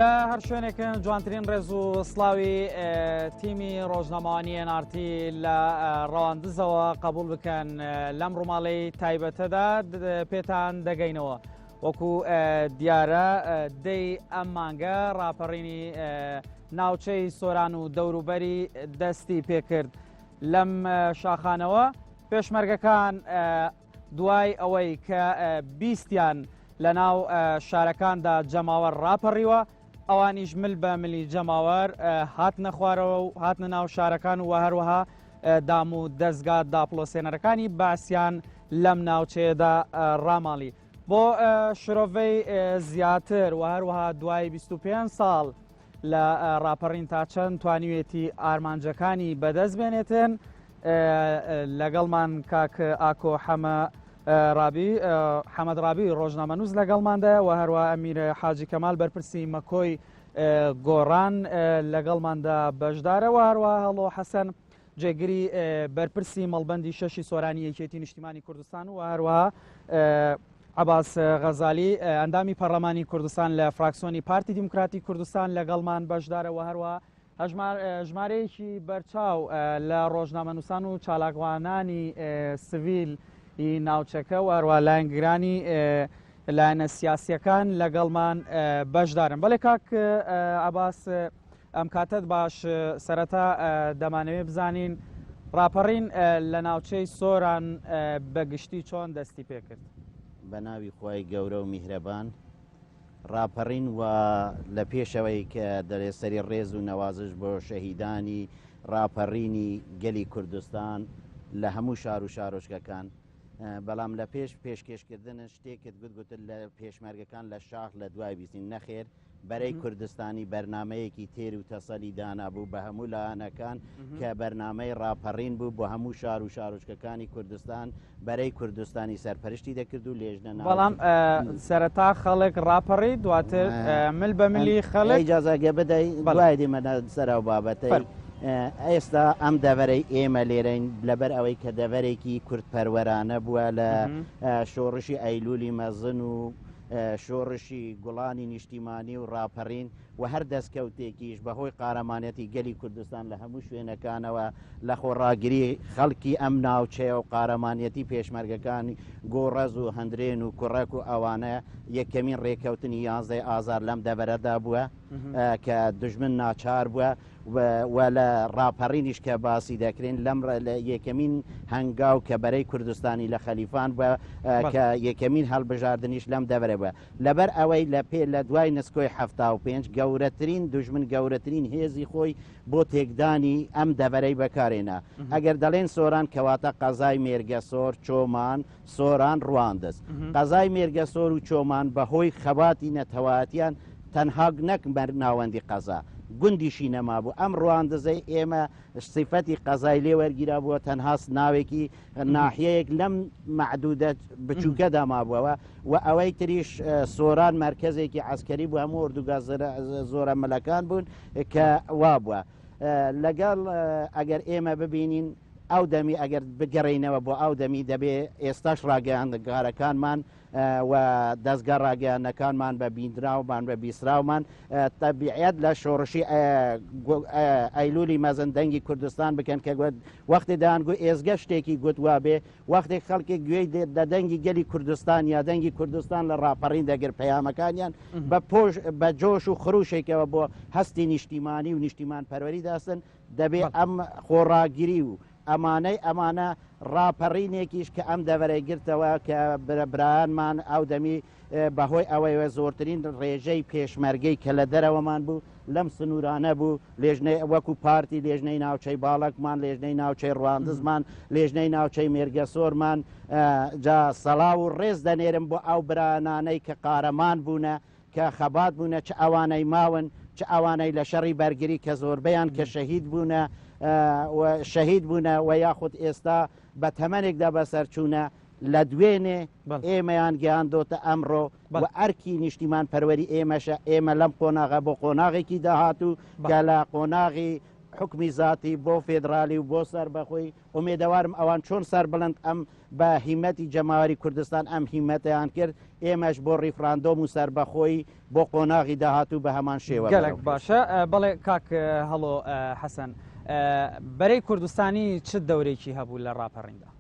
لە هەر شوێنێکن جوانترین ڕێز و سڵاوی تیمی ڕۆژنامەوانی NRT لە ڕەواندزەوە قبول بکەن لەم ڕووماڵەی تایبەتەدا پێتان دەگەینەوە. وەکو دیارە دەی ئەم مانگە ڕاپەڕینی ناوچەی سۆران و دەوروبەری دەستی پێکرد لەم شاخانەوە. پێشمەرگەکان دوای ئەوەی کە بیستیان لە ناو شارەکاندا جەماوەر ڕاپەڕیوە، ئەوانیش مل بە ملی جەماوەر هاتنە خوارەوە و هاتنە ناو شارەکان و هەروەها دام و دەستگا داپڵۆسێنەرەکانی باسییان لەم ناوچەیەدا ڕاماڵی. بۆ شرۆڤەی زیاتر و هەروەها دوای 25 ساڵ لە ڕاپەڕین تا چەند توانیوێتی ئارمانجەکانی بەدەست بێنێتن. لەگەڵمان کاک ئاکۆ حەمەد ڕابی ڕۆژنامەنووس لەگەڵماندایە و هەروە ئەمیرە حاجی کەمال بەرپرسی مەکۆی گۆڕان لەگەڵماندا بەشدارەوە، هەروە هەڵۆ حەسەن جێگری بەرپرسی مەڵبەندی شەشی سۆرانی یەکێتی نیشتیمانی کوردستان و هەروەها عەباس غەزالی ئەندامی پەرلەمانی کوردستان لە فراکسیۆنی پارتی دیموکراتی کوردستان لەگەڵمان بەشدارەوە، هەروە ژمارەیەکی بەرچاو لە ڕۆژنامەنووسان و چالاکوانانی سڤیل ناوچەکە و هەروە لایەنگرانی لایەنە سیاسیەکان لەگەڵمان بەشدارن. بەڵێ کاک عەباس، ئەم کاتت باش سەرەتا دەمانەوێت بزانین ڕاپەڕین لە ناوچەی سۆران بەگشتی چۆن دەستی پێکرد؟ بە ناوی خۆی گەورە و میهرەبان، ڕاپەڕین و لە پێشەوەی کە دەرێسەری ڕێز و نەوازش بۆ شەهیدانی ڕاپەڕینی گەلی کوردستان لە هەموو شار و شارۆچکەکان، بەڵام لە پێشکەشکردن شتێکت گوتگوتر لە پێشمەرگەکان لە شاخ لە دوای بیستین نەخێر بەرەی کوردستانی بەرنمەیەکی تێر و تەسەلی دانابوو بە هەموو لایەنەکان کە بەرنمەی ڕاپەڕین بوو بۆ هەموو شار و شارۆچکەکانی کوردستان بەرەی کوردستانی سەرپەرشتی دەکرد و لێژنە. بەڵام سەرەتا خەڵک ڕاپەڕی، دواتر مل بە ملی خەڵک ئیجازەگە بدەی دوای دیمەنە سەرەوە بابەتەی. ئێستا ئەم دەڤەرەی ئێمە لێرەین لەبەر ئەوەی کە دەڤەرێکی کورتپەروەرانە بووە لە شۆڕشی ئەیلولی مەزن و شۆڕشی گوڵانی نیشتیمانی و ڕاپەڕین و هەر دەستکەوتێکیش بەهۆی قارەمانەتی گەلی کوردستان لە هەموو شوێنەکانەوە لە خۆڕاگری خەڵکی ئەم ناوچەیە و قارەمانەتی پێشمەرگەکانی گۆڕەز و هەندرێن و کوڕەک و ئەوانە یەکەمین ڕێکەوتنی 11 ئازار لەم دەڤەرەدا بووە کە دژمن ناچار بووە و لە ڕاپەڕینیش کە باسی دەکرێن لەم یەکەمین هەنگاو کە بەرەی کوردستانی لە خەلیفان بووە کە یەکەمین هەڵبژاردنیش لەم دەڤەرە بووە. لەبەر ئەوەی لە دوای نسکۆی 75 گەورەترین دژمن گەورەترین هێزی خۆی بۆ تێکدانی ئەم دەڤەرەی بەکارێنا. ئەگەر دەڵێن سۆران کەواتە قەزای مێرگەسۆر، چۆمان، سۆران، ڕواندز. قەزای مێرگەسۆر و چۆمان بەهۆی خەباتی نەتەواتیان تەنها نەک ناوەندی قەزا گوندیشی نەما بوو. ئەم ڕواندزەی ئێمە سیفەتی قەزای لێ وەرگیرا بووە، تەنها ناوێکی ناحیەیەک لەم مەعدودە بچووکەدا مابووەوە و ئەوەی تریش سۆران مرکزێکی عسکەری بوو، هەموو ئوردوگا زۆرە مەلەکان بوون کە وا بووە. لەگەڵ ئەگەر ئێمە ببینین ئەو دەمی ئەگەر بگەڕینەوە بۆ ئەو دەمی دەبێ ئێستاش ڕاگەیاندگارەکانمان و دەستگا ڕاگەیانەکانمان بە بیندراومان بە بیسراومان تەبیعەت لە شۆڕشی ئەیلولی مەزن دەنگی کوردستان بکەن کە وەختی دایانگو ئێزگە شتێکی گوتوا بێ، وەختێک خەڵکی گوێی دە دەنگی گەلی کوردستان یا دەنگی کوردستان لە ڕاپەڕین دەگر پەیامەکانیان بە جۆش و خروشێکەوە بۆ هەستی نیشتیمانی و نیشتیمان پەروەری داستن. دەبێت ئەم خۆڕاگیری و ئەمانە ڕاپەڕینێکیش کە ئەم دەڤەرەی گرتەوە کە برایانمان ئەو دەمی بەهۆی ئەوەیە زۆرترین ڕێژەی پێشمەرگەی کە لە دەرەوەمان بوو لەم سنوورانە بوو، لێژنەی وەکو پارتی لێژنەی ناوچەی باڵکمان، لێژنەی ناوچەی ڕواندزمان، لێژنەی ناوچەی مێرگەسۆرمان. جا سەڵاو و ڕێز دەنێرم بۆ ئەو برانانەی کە قارەمان بوونە، کە خەبات بوونە، چ ئەوانەی ماون، چ ئەوانەی لە شەڕی بەرگری کە زۆربەیان کە شەهید بوونە و یاخود ئێستا بە تەمەنێکدا بەسەرچوونە لە دوێنێ ئێمەیان گەیاندۆتە ئەمڕۆ و ئەرکی نیشتیمان پەروەری ئێمەشە. ئێمە لەم قۆناغە بۆ قۆناغێکی داهاتوو کە لە قۆناغی حکمی ذاتی بۆ فێدرالی و بۆ سەر بەخۆی ئومێدەوارم ئەوان چۆن سەر بڵند ئەم بە هیمەتی جەماوەری کوردستان ئەم هیمەتیان کرد ئێمەش بۆ ڕیفراندۆم و سەربەخۆی بۆ قۆناغی داهاتوو بە هەمان شێوە گەلێک باشە بەڵێ کاک هەڵۆ حەسەن بەرەی کوردستانی چ دەورێکی هەبوو لە ڕاپەڕیندا؟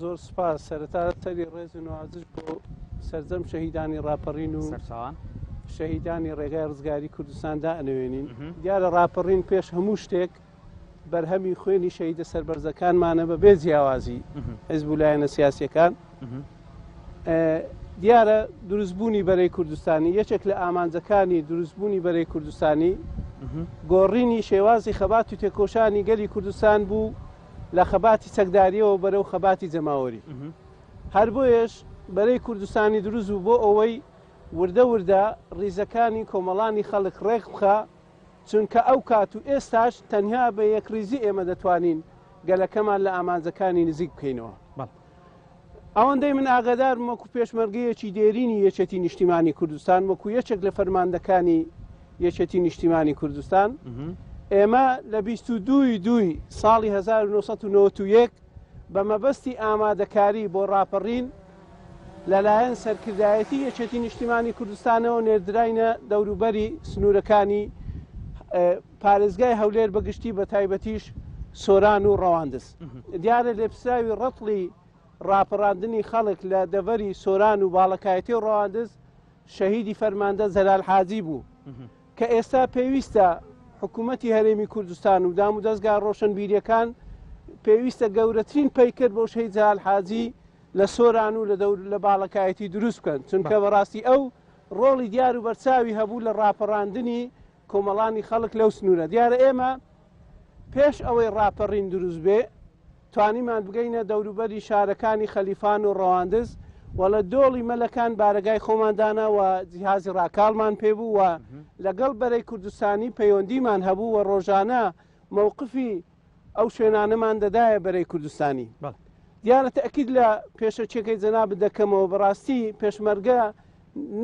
زۆر سپاس سەرەتا تەری ڕێز و نوازش بۆ سەرجەم شەهیدانی ڕاپەڕین و شەهیدانی ڕێگای ڕزگاری کوردستاندا ئەنوێنین دیارە ڕاپەڕین پێش هەموو شتێک بەرهەمی خوێنی شەهیدە سەربەرزەکانمانە بە بێ جیاوازی حیزب و لایەنە سیاسیەکان دیارە دروستبوونی بەرەی کوردستانی یەکێک لە ئامانجەکانی دروستبوونی بەرەی کوردستانی گۆڕینی شێوازی خەبات و تێکۆشانی گەلی کوردستان بوو لە خەباتی چەکداریەوە بەرەو خەباتی جەماوەری هەر بۆیەش بەرەی کوردستانی دروست بوو بۆ ئەوەی وردە وردە ڕیزەکانی کۆمەڵانی خەڵک ڕێک بخە چونکە ئەو کات و ئێستاش تەنیا بە یەکریزی ئێمە دەتوانین گەلەکەمان لە ئامانجەکانی نزیک بکەینەوە ئەوەندەی من ئاگادارم وەکو پێشمەرگەیەکی دێرینی یەکێتی نیشتیمانی کوردستان وەکو یەکێک لە فەرماندەکانی یەکێتی نیشتیمانی کوردستان ئێمە لە 22 ساڵی 1991 بە مەبەستی ئامادەکاری بۆ ڕاپەڕین لەلایەن سەرکردایەتی یەکێتی نیشتیمانی کوردستانەوە نێردراینە دەوروبەری سنوورەکانی پارێزگای هەولێر بەگشتی بە تایبەتیش سۆران و ڕەواندز دیارە لێپسراوی ڕەتڵی ڕاپەڕاندنی خەڵک لە دەڤەری سۆران و باڵەکایەتی و ڕەواندز شەهیدی فەرماندە زەلال حاجی بوو کە ئێستا پێویستە حکوومەتی هەرێمی کوردستان و دام و دەستگا ڕۆشنبیریەکان پێویستە گەورەترین پەیکرد بۆ شەهید زەلال حاجی لە سۆران و لە باڵەکایەتی دروست بکەن چونکە بەڕاستی ئەو ڕۆڵی دیار و بەرچاوی هەبوو لە ڕاپەڕاندنی کۆمەڵانی خەڵک لەو سنوورە دیارە ئێمە پێش ئەوەی ڕاپەڕین دروست بێ توانیمان بگەینە دەوروبەری شارەکانی خەلیفان و ڕەواندز و لە دۆڵی مەلەکان بارگای خۆماندانا و جیهازی ڕاکاڵمان پێبوو و لەگەڵ بەرەی کوردستانی پەیوەندیمان هەبوو و ڕۆژانە مووقفی ئەو شوێنانەمان دەدایە بەرەی کوردستانی دیارە تەکید لە پێشەچێکی جەناب دەکەمەوە بەڕاستی پێشمەرگە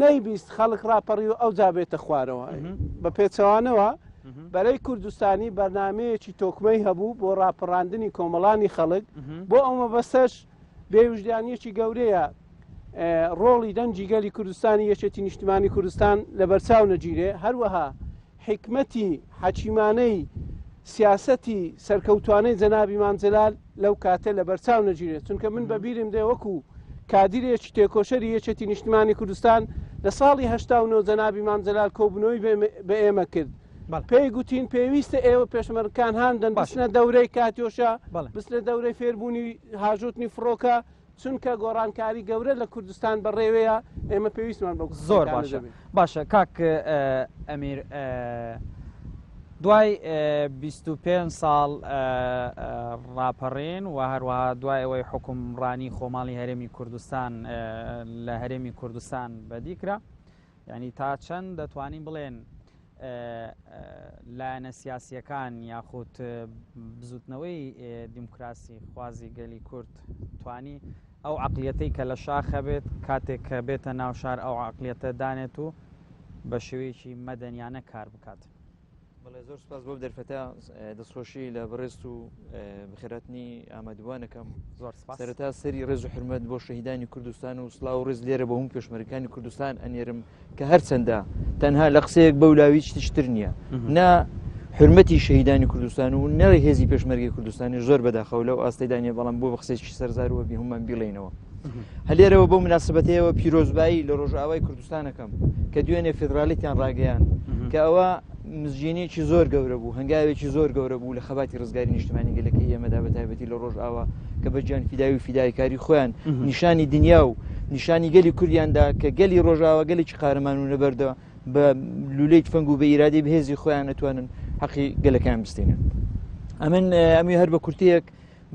نەیبیست خەڵک ڕاپەڕی و ئەو جابێتە خوارەوە بە پێچەوانەوە بەرەی کوردستانی بەرنمەیەکی تۆکمەی هەبوو بۆ ڕاپەڕاندنی کۆمەڵانی خەڵک بۆ ئەومە بەسەش بێوجدانیەکی گەورەیە ڕۆڵی دەنجی گەلی کوردستانی یەکێتی نیشتیمانی کوردستان لە بەرچاو نەگیرێ هەروەها حکمەتی حەکیمانەی سیاسەتی سەرکەوتوانەی جەنابی مامجەلال لەو کاتە لە بەرچاو نەگیرێت چونکە من بەبیرم دێ وەکو کادیرێکی تێکۆشەری یەکێتی نیشتیمانی کوردستان لە ساڵی 1970 جەنابی مامجەلال کۆبوونەوەی بە ئێمە کرد پێی گوتین پێویستە ئێوە پێشمەرگەکان هاندن بچنە دەورەی کاتیۆشە بچنە دەورەی فێربوونی هاژوتنی فڕۆکە چونکە گۆڕانکاری گەورە لە کوردستان بەڕێوەیە ئێمە پێویستمان بە زۆر باشە باشە کاک ئەمیر دوای 25 ساڵ ڕاپەڕین و هەروەها دوای ئەوەی حکومڕانی خۆماڵی هەرێمی کوردستان لە هەرێمی کوردستان بەدیکرا یعنی تا چەند دەتوانین بڵێن لایەنە سیاسیەکان یاخود بزوتنەوەی دیموکراسی خوازی گەلی کورد توانی ئەو عقلیەتەی کە لە شاخە بێت کاتێک کە بێتە ناو شار ئەو عقلیەتە دانێت و بە شێوەیەکی مەدەنیانە کار بکات. بەڵێ زۆر سپاس بۆ دەرفەتە دەستخۆشی لە بەڕێست و بخێراتنی ئامادەوانەکەم زۆر سپاس. سەرەتا سەری ڕێز و حرمەت بۆ شەهیدانی کوردستان و سڵاو و ڕێز لێرە بە هەموو پێشمەرگەکانی کوردستان ئەنێرم کە هەرچەندە تەنها لە قسەیەک بەولاوی شتر نییە نا حرمەتی شەهیدانی کوردستان و نەڕێ هێزی پێشمەرگی کوردستانی زۆر بەداخەوە لەو ئاستەیدانە بەڵام بۆ بە قسێکی سەرزارەوە بی هەمومان بیڵێنەوە هەلێرەوە بۆ مناسبەتەیەوە پیرۆزبایی لە ڕۆژئاوای کوردستانەکەم کە دوێنێ فێدرالیتیان ڕاگەیان کە ئەوە مزجێنێکی زۆر گەورە بوو هەنگاوێکی زۆر گەورە بوو لە خەباتی ڕزگاری نیشتیمانی گەلەکەی ئێمەدا بە تایبەتی لە ڕۆژئاوا کە بە گیان فیداوی و فیدایکاری خۆیان نیشانی دنیا و نیشانی گەلی کوردیاندا کە گەلی ڕۆژئاوا گەلێکی قارەمان و نەبەردەوە بە لولەی تفەنگ و بە ئیرادەی بەهێزی خۆیان ئەتوانن حەقی گەلەکەیان بستێنن. ئەمن ئەمی هەر بە کورتەیەک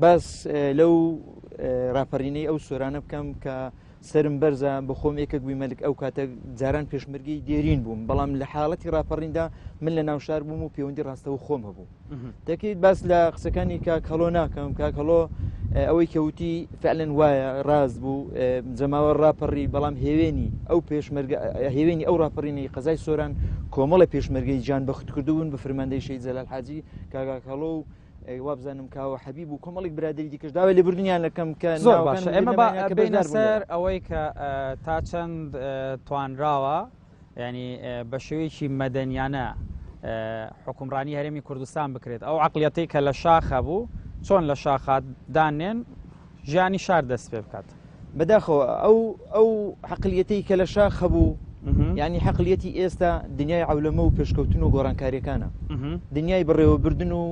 باس لەو ڕاپەڕینەی ئەو سۆرانە بکەم کە سرم بەرزە بە خۆم یەکێک بووی مەلک ئەو کاتە جاران پێشمەرگی دێرین بووم بەڵام لە حاڵەتی ڕاپەڕیندا من لە ناوشار بووم و پەیوەندی ڕاستەوە خۆم هەبوو دەکەیت باس لە قسەکانی کاکەڵۆ ناکەم کاکەڵۆ ئەوەی کەوتی فعلەن وایە ڕاست بوو جەماوە ڕاپەڕی بەڵام هێوێنی ئەو پێشمەرگە هێوێنی ئەو ڕاپەڕینەی قەزای سۆران کۆمەڵی پێشمەرگەی جان بەخت کردوون بە فرماندەی شەید زەلال حاجی کاگاکەڵۆ و وابزانم کاوە حەبیب و کۆمەڵێک برادری دیکەش داوای لێ بردنیان لەکەم کە زۆر باشە ئێمە بینە سەر ئەوەی کە تا چەند توانراوە ینی بە شێوەیەکی مەدەنیانە حکومڕانی هەرێمی کوردستان بکرێت ئەو عقلیەتی کە لە شاخە بوو چۆن لە شاخات دانێن ژیانی شار دەست پێ بکات بەداخەوە ئەو حقلیەتی کە لە شاخە بوو یعنی حقلیەتی ئێستا دنیای عولەمە و پێشکەوتن و گۆڕانکاریەکانە دنیای بڕێوەبردن و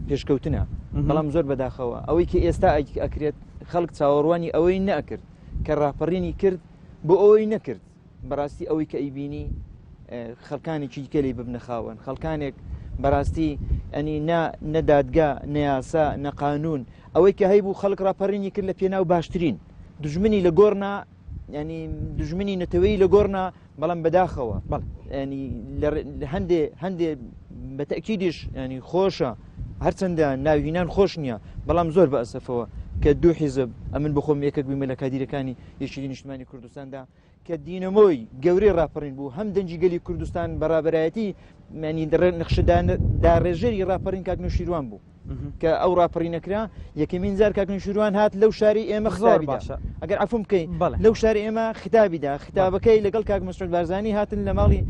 پێشکەوتنە بەڵام زۆر بەداخەوە ئەوەی کە ئێستا ئەکرێت خەڵک چاوەڕوانی ئەوەی نەکرد کە ڕاپەڕینی کرد بۆ ئەوەی نەکرد بەڕاستی ئەوەی کە ئەیبینی خەڵکانێکی کەلی ببنە خاوەن خەڵکانێک بەڕاستی ئەنی نەدادگا نەیاسا نەقانون ئەوەی کە هەیبوو خەڵک ڕاپەڕینی کرد لە پێناو باشترین دژمنی لە گۆڕنا ینی دژمنی نەتەوەی لە گۆڕنا بەڵام بەداخەوە ینی هەندێ بەتەکیدیش ینی خۆشە هەرچەندە ناوینان خۆش نییە بەڵام زۆر بە ئەسەفەوە کە دوو حیزب ئەمن بخۆم یەکێک بمە لە کادیرەکانی یەکێتی نیشتمانی کوردستاندا کە دینەمۆی گەورەی ڕاپەڕین بوو هەم دەنجی گەلی کوردستان بەڕابەرایەتی ینی نەخشەدارێژەری ڕاپەڕین کاک نوێشیروان بوو کە ئەو ڕاپەڕینەکرا یەکەمین جار کاک نوێشیروان هات لەو شاری ئێمە خزابیدا ئەگەر عفوم بکەین لەو شاری ئێمە خیتابیدا خیتابەکەی لەگەڵ کاک مەسعود بارزانی هاتن لە ماڵی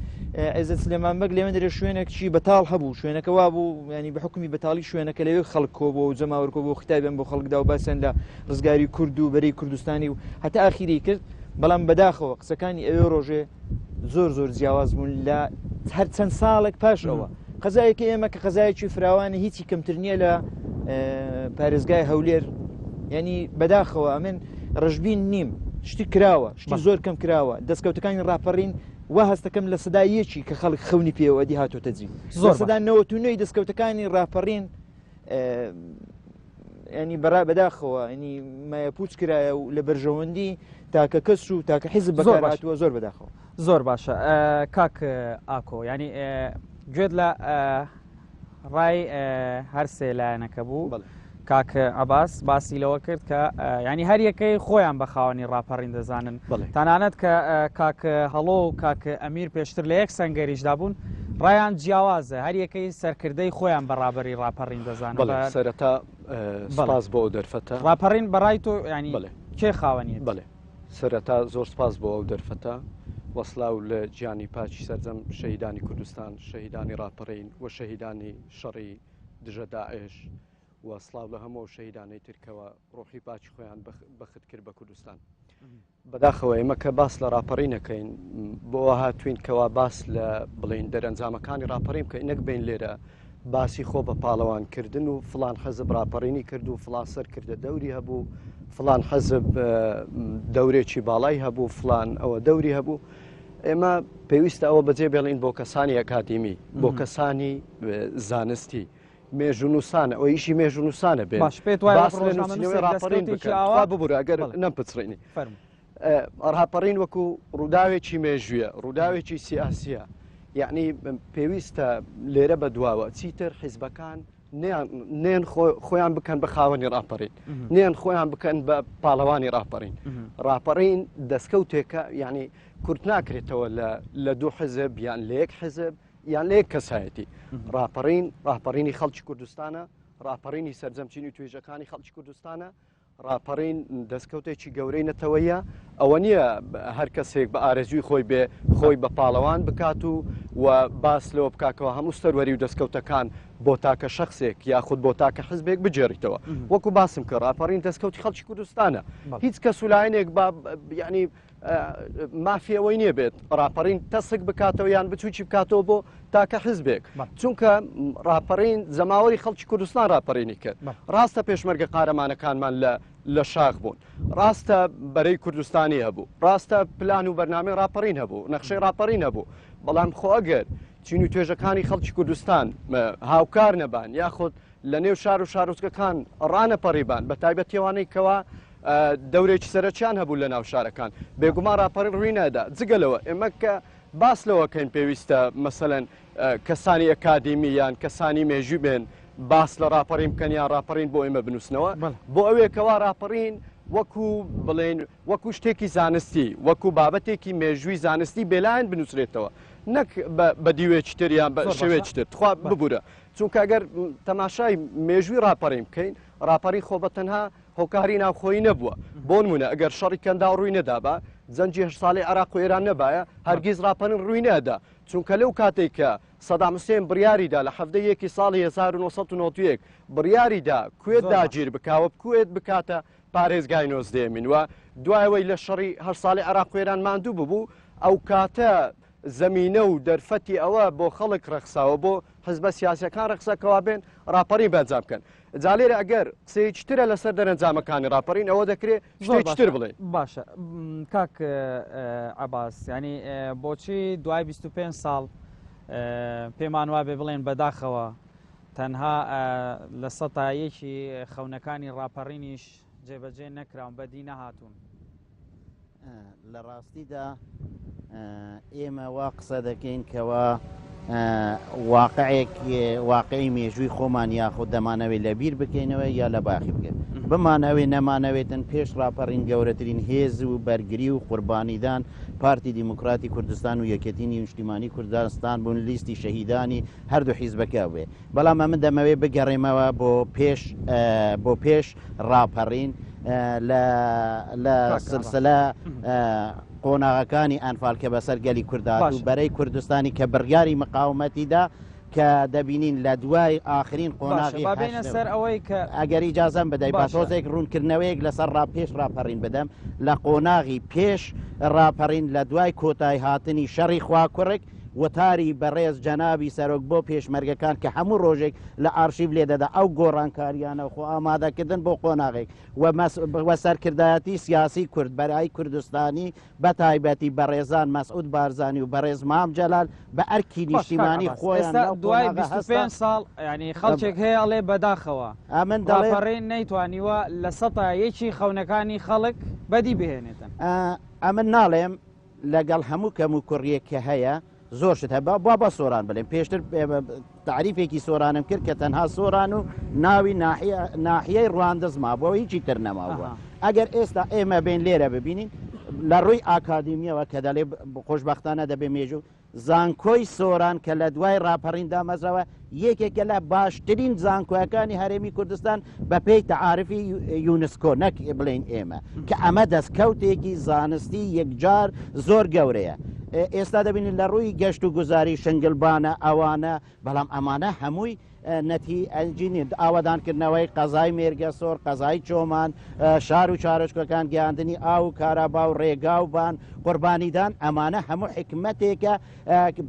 عێزەت سلێمانبەگ لێوێن دەرێ شوێنێکی بەتاڵ هەبوو شوێنەکە وا بوو ینی بە حکمی بەتاڵی شوێنەکە لەوێ خەڵک کۆبووە و جەماوەرکۆ بۆ خیتابیان بۆ خەڵکدا و باسییان لە ڕزگاری کورد و بەرەی کوردستانی و هەتا ئاخیری کرد بەڵام بەداخەوە قسەکانی ئەوێ ڕۆژێ زۆر جیاواز بوون لە هەر چەند ساڵێک پاش ئەوە قەزایەکە ئێمە کە قەزایەکی فراوانە هیچی کەمتر نییە لە پارێزگای هەولێر ینی بەداخەوە ئەمن ڕژبین نیم شتی کراوە شتی زۆر کەم کراوە دەستکەوتەکانی ڕاپەڕین وا هەستەکەم لە سەدایەکی کە خەڵک خەونی پێوە دی هاتۆتە جی زۆر سەدا نەوەتونەی دەستکەوتەکانی ڕاپەڕین ینی بەرا بەداخەوە ینی مایەپوچ کرایە و لە بەرژەوەندی تاکە کەس و تاکە حیزب بەکارهاتووە زۆر بەداخەوە زۆر باشە کاک ئاکۆ ینی گوێت لە ڕای هەر سێ لایەنەکە بوو کاک عەباس باسی لەوە کرد کە ینی هەر یەکەی خۆیان بە خاوەنی ڕاپەڕین دەزانن تەنانەت کە کاک هەڵۆ و کاک ئەمیر پێشتر لە یەک سەنگەریشدا بوون ڕایان جیاوازە هەر یەکەی سەرکردەی خۆیان بەڕابەری ڕاپەڕین دەزانن سەرەتا سپاس بۆ ئەو دەرفەتە ڕاپەڕین بەڕای تۆ ینی کێ خاوەنیت بڵێ سەرەتا زۆر سپاس بۆ ئەو دەرفەتە وەسلااو لە گیانی پاچی سەرجەم شەهیدانی کوردستان شەهیدانی ڕاپەڕین و شەهیدانی شەڕی دژە داعش وەسلااو لە هەموو شەهیدانەی ترکەوە ڕۆحی پاچی خۆیان بەخت کرد بە کوردستان بەداخەوە ئێمە کە باس لە ڕاپەڕینەکەین بۆ هاتوین کەوا باس لە بڵین دەرەنجامەکانی ڕاپەڕین کە نەک بین لێرە باسی خۆ بە پاڵەوانکردن و فلان حەزب ڕاپەڕینی کرد و فلان سەر کردە دەوری هەبوو فلان حەزب دەورێکی باڵای هەبوو فلان ئەوە دەوری هەبوو ئێمە پێویستە ئەوە بەجێ بێڵین بۆ کەسانی ئەکادیمی بۆ کەسانی زانستی مێژونوسانە ئەو ئیشی مێژونوسانە بێ ڕاپەڕین ببوورە ئەگەر نەمپچڕینی ڕاپەڕین وەکو ڕووداوێکی مێژویە ڕووداوێکی سیاسیە یعنی پێویستە لێرە بە دواوە چیتر حیزبەکان نێن خۆیان بکەن بە خاوەنی ڕاپەڕین نێن خۆیان بکەن بە پاڵەوانی ڕاپەڕین ڕاپەڕین دەستکەوتێکە یعنی کورت ناکرێتەوە لە دوو حزب یان لە یەک حزب یان لە یەک کەسایەتی ڕاپەڕینی خەڵکی کوردستانە ڕاپەڕینی سەرجەمچینی توێژەکانی خەڵکی کوردستانە ڕاپەڕین دەستکەوتێکی گەورەی نەتەوەیە ئەوە نییە هەر کەسێک بە ئارەزوی خۆی بە پاڵەوان بکات و باس لەوە بکاکەوە هەموو سەروەری و دەستکەوتەکان بۆ تاکە شخصێک یاخود بۆ تاکە حزبێک بجێڕیتەوە وەکو باسم کە ڕاپەڕین دەستکەوتی خەڵکی کوردستانە هیچ کەس ولاینێک ینی مافیەوەی نییە بێت ڕاپەڕین تەسک بکاتەوە یان بچوکی بکاتەوە بۆ تاکە حزبێک چونکە ڕاپەڕین زەماوەری خەڵکی کوردستان ڕاپەڕینی کرد ڕاستە پێشمەرگە قارەمانەکانمان لە شاخ بوون ڕاستە بەرەی کوردستانی هەبوو ڕاستە پلان و بەرنامەی ڕاپەڕین هەبوو نەخشەی ڕاپەڕین هەبوو بەڵام خۆ ئەگەر چین و توێژەکانی خەڵکی کوردستان هاوکار نەبان یاخود لە نێو شار و شارۆچکەکان ڕانەپەڕیبان بە تایبەتیەوانەی کەوا دەورێکی سەرچیان هەبوو لە ناو شارەکان بێگومان ڕاپەڕین ڕووی نەدا جگەلەوە ئێمە کە باس لەوەکەین پێویستە مەسەلەن کەسانی ئەکادیمی یان کەسانی مێژوو بێن باس لە ڕاپەڕین بکەن یان ڕاپەڕین بۆ ئێمە بنووسنەوە بۆ ئەوەیەکەوا ڕاپەڕین وەکو بڵێن وەکو شتێکی زانستی وەکو بابەتێکی مێژووی زانستی بێلایەن بنووسرێتەوە نەک بە دیوێکتر یان بە شێوێکتر تخوا ببوورە چونکە ئەگەر تەماشای مێژووی ڕاپەڕی بکەین ڕاپەڕی خۆ بە تەنها هۆکاری ناوخۆی نەبووە بۆ نمونە ئەگەر شەڕی کەندا ڕووی نەدابا جەنجی 8 ساڵی عراق و ئێران نەبایە هەرگیز ڕاپەڕین ڕووی نەدا چونکە لەو کاتێک کە سەدام حوسێن بڕیاریدا لە هەفتەی یەکی ساڵی 1991 بڕیاریدا کوێت داگیر بکاوە کوێت بکاتە پارێزگای نۆزدەمین وە دوایەوەی لە شەڕی 8 ساڵی عراق و ئێران ماندوو ببوو ئەو کاتە زەمینە و دەرفەتی ئەوە بۆ خەڵک ڕەخساوە بۆ حزبە سیاسەکان ڕەخسەکەوا بێن ڕاپەڕی بەنجام بکەن جالێرە ئەگەر قسەیەکی ترە لەسەر دەرەنجامەکانی ڕاپەڕین ئەوە دەکرێت شتێکی تر بڵێ باشە کاک عەباس ینی بۆچی دوای 25 ساڵ پێمان وابێ بڵێن بەداخەوە تەنها لە سەتایەکی خەونەکانی ڕاپەڕینیش جێبەجێ نەکراون بەدی نەهاتوون لە ڕاستیدا ئێمە وا قسە دەکەین کەەوە واقعی مێژووی خۆمان یاخود دەمانەوێت لە بیر بکەینەوە یا لە باخی بکەین بمانەوێت نەمانەوێتن پێش ڕاپەڕین گەورەترین هێز و بەرگری و قوربانیدان پارتی دیموکراتی کوردستان و یەکێتی نیشتیمانی کوردستان بوون لیستی شەهیدانی هەردوو حیزبەکە بێ بەڵام ئەمە دەمەوێت بگەڕێمەوە بۆ پێش ڕاپەڕین لە سلسلە قۆناغەکانی ئەنفال کە بەسەر گەلی کوردات و بەرەی کوردستانی کە بڕیاری مقاومەتیدا کە دەبینین لە دوای ئاخرین قۆناغی سەر ئەوەی کە ئەگەر ئیجازەم بدەیت بە تۆزێک ڕوونکردنەوەیەک لەسەر پێش ڕاپەڕین بدەم لە قۆناغی پێش ڕاپەڕین لە دوای کۆتای هاتنی شەڕی خواکوڕێک وتاری بەڕێز جەنابی سەرۆک بۆ پێشمەرگەکان کە هەموو ڕۆژێک لە ئارشیو لێ دەدا ئەو گۆڕانکاریانە خۆ ئامادەکردن بۆ قۆناغێک وە سەرکردایەتی سیاسی کورد بەرای کوردستانی بە تایبەتی بەڕێزان مەسعود بارزانی و بەڕێز مام جەلال بە ئەرکی نیشتیمانی خۆیان دوای 25 ساڵ ینی خەڵکێک هەیە ئەڵێ بەداخەوە ئەمن دەڵێڕێن نەیتوانیوە لە سەتایەکی خەونەکانی خەڵک بەدی بهێنێتن ئەمن ناڵێم لەگەڵ هەموو کەم و کوڕیەک کە هەیە زۆرشت هەبا بە سۆران بڵێن پێشتر تعریفێکی سۆرانم کرد کە تەنها سۆران و ناوی ناحیەی ڕواندز مابووە هیچی تر نەماوە ئەگەر ئێستا ئێمە بین لێرە ببینین لە ڕووی ئاکادمیەوە کە دەڵێ خۆشببختانە دەبێ مێژوو زانکۆی سۆران کە لە دوای ڕاپەڕیندا مەزرەوە یەکێکە لە باشترین زانکۆیەکانی هەرێمی کوردستان بە پێی تەعاعرفی یونسکۆ نەک بڵێن ئێمە کە ئەمە دەستکەوتێکی زانستی یەکجار زۆر گەورەیە ئێستا دەبینین لە ڕووی گەشت و گوزاری شنگلبانە ئەوانە بەڵام ئەمانە هەمووی نەتی ئەنجینی ئاوادانکردنەوەی قەزای مێرگە سۆر قەزای چۆمان شار و چارەشکەکان گەیاندنی ئاو و کارابا و ڕێگا و بان قوربانیدان ئەمانە هەموو حکمتێکە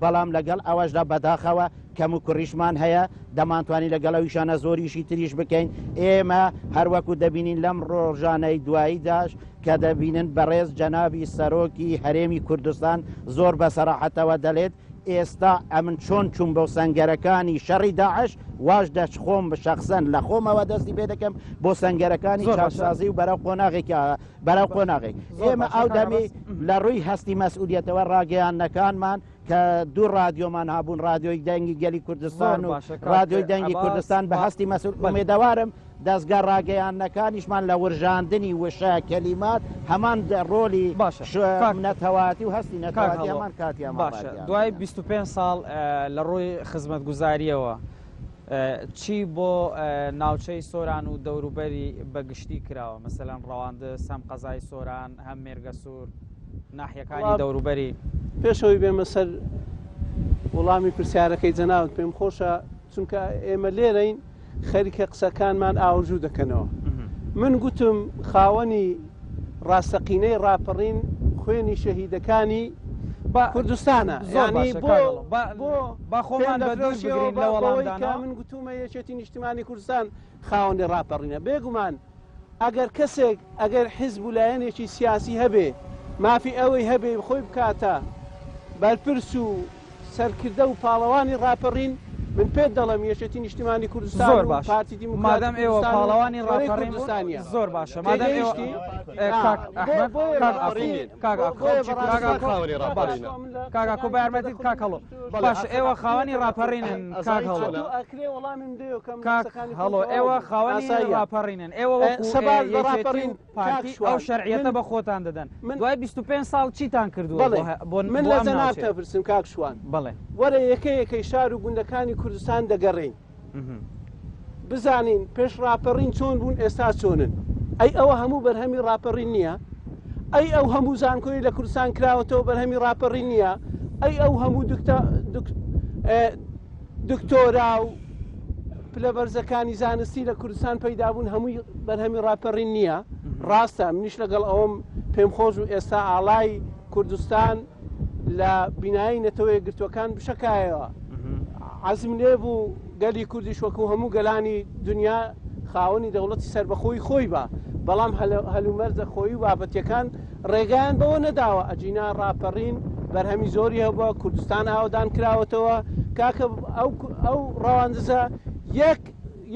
بەڵام لەگەڵ ئەوەشدا بەداخەوە کەم و کوڕیشمان هەیە دەمانتوانی لەگەڵەویشانە زۆریشی تریش بکەین ئێمە هەروەکو دەبینین لەم ڕۆژانەی دواییداش کە دەبینن بەڕێز جەنابی سەرۆکی هەرێمی کوردستان زۆر بە سەراحەتەوە دەڵێت ئێستا ئەمن چۆن چوون بۆ سەنگەرەکانی شەڕی داعش واش دەچخۆم بە شەخسەن لە خۆمەوە دەستی پێ دەکەم بۆ سەنگەرەکانی چاپسازی و بەرەو قۆناغێک ئێمە ئەو دەمی لە ڕووی هەستی مەسئولیەتەوە ڕاگەیانەکانمان کە دوو رادیۆمان هابوون رادیۆی دەنگی گەلی کوردستان و رادیۆی دەنگی کوردستان بە هەستی مەسئول ئومێدەوارم دەستگا ڕاگەیانەکانیشمان لە ورژاندنی وشە کەلیمات هەمان ڕۆلی نەتەواتی و هەستی نەتەواتی هەمان کاتیان باشە دوای 25 ساڵ لە ڕووی خزمەتگوزاریەوە چی بۆ ناوچەی سۆران و دەوروبەری بەگشتی کراوە مەسەلەن ڕەواندز هەم قەزای سۆران هەم مێرگە سوور ناحیەکانی دەوروبەری پێشەوەی بێمە سەر وەڵامی پرسیارەکەی جەناوت پێم خۆشە چونکە ئێمە لێرەین خەریکە قسەکانمان ئاوژوو دەکەنەوە من گوتم خاوەنی ڕاستەقینەی ڕاپەڕین خوێنی شەهیدەکانی کوردستانە ینی با خۆمان بەدۆشەوە لە وەڵامدانەوە من گوتومە یەکێتی نیشتیمانی کوردستان خاوەنی ڕاپەڕینە بێگومان ئەگەر کەسێک ئەگەر حیزب و لایەنێکی سیاسی هەبێ مافی ئەوەی هەبێ خۆی بکاتە بەرپرس و سەرکردە و پاڵەوانی ڕاپەڕین من پێ دەڵم یەشێتی نیشتیمانی کوردستان زۆر و باش پارتی دیموکراتی مادەم ئێوە کوردستان و پاڵەوانی شۆڕەی ڕاپەڕین کوردستانیە. زۆر باشە مادەم ئێوە کاکۆ بە یارمەتیت کاکەڵۆ باش ئێوە خاوەنی ڕاپەڕینن کاکەڵۆ ئەکرێ وەڵامم دێ هەڵۆ ئێوە خاوەنی ڕاپەڕینن ئێوە ڕاپەڕین پارتی ئەو شەرعیەتە بە خۆتان دەدەن دوای 25 ساڵ چیتان کردووە من لە جەناب تەپرسم کاک شوان بڵێ وەرە یەکەی شار و گوندەکانی کوردستان دەگەڕین بزانین پێش ڕاپەڕین چۆن بوون ئێستا چۆنن ئەی ئەوە هەموو بەرهەمی ڕاپەڕین نییە ئەی ئەو هەموو زانکۆی لە کوردستان کراوەتەوە بەرهەمی ڕاپەڕین نییە ئەی ئەو هەموو دکتۆرا و پلەبەرزەکانی زانستی لە کوردستان پەیدابوون هەمووی بەرهەمی ڕاپەڕین نییە ڕاستە منیش لەگەڵ ئەوم پێم خۆش و ئێستا ئاڵای کوردستان لە بینایی نەتەوەی گرتوەکان بشکایەوە عەزم لێ بوو گەلی کوردیش وەکو هەموو گەلانی دنیا خاوەنی دەوڵەتی سربەخۆی خۆی بە بەڵام هەلومەرزە خۆی و بابەتیەکان ڕێگەیان بەوە نەداوە ئەجینا ڕاپەڕین بەرهەمی زۆری هەبووە کوردستان ئاودان کراوەتەوە کاکە ئەو ڕەواندزە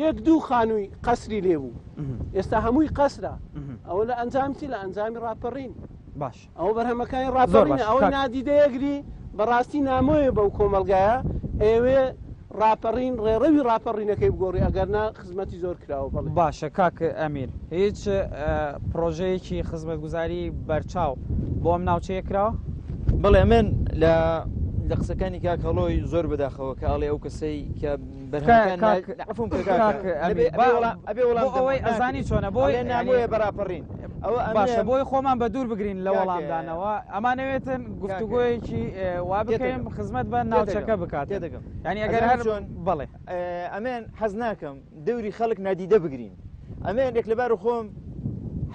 یەک دوو خانووی قەسری لێبوو ئێستا هەمووی قەسرە ئەوە لە ئەنجامتی لە ئەنجامی ڕاپەڕین باش ئەو بەرهەمەکانی ڕاپەڕینە ئەوەی نادیدەیەگری بەڕاستی نامۆیە بەو کۆمەلگایە ئێوێ ڕاپەڕین ڕێڕەوی ڕاپەڕینەکەی بگۆڕی ئەگەرنا خزمەتی زۆر کراوە بڵێ باشە کاک ئەمیر هیچ پرۆژەیەکی خزمەتگوزاری بەرچاو بۆ ئەم ناوچەیە کراوە بڵێ من لە قسەکانی کاک هەڵۆی زۆر بەداخەوە کە ئاڵێ ئەو کەسەی کە ئەوەی ئەزانی چۆنە بۆی نامۆیە بەراپەڕین باشە بۆی خۆمان بە دوور بگرین لە وەڵامدانەوە ئەمانەوێتن گفتوگۆیەکی وا بکەین خزمەت بە ناوچەکە بکات ینی ئەگەر هەر بڵێ ئەمێن حەز ناکەم دەوری خەڵک نادیدە بگرین ئەمێن ێک لەبار خۆم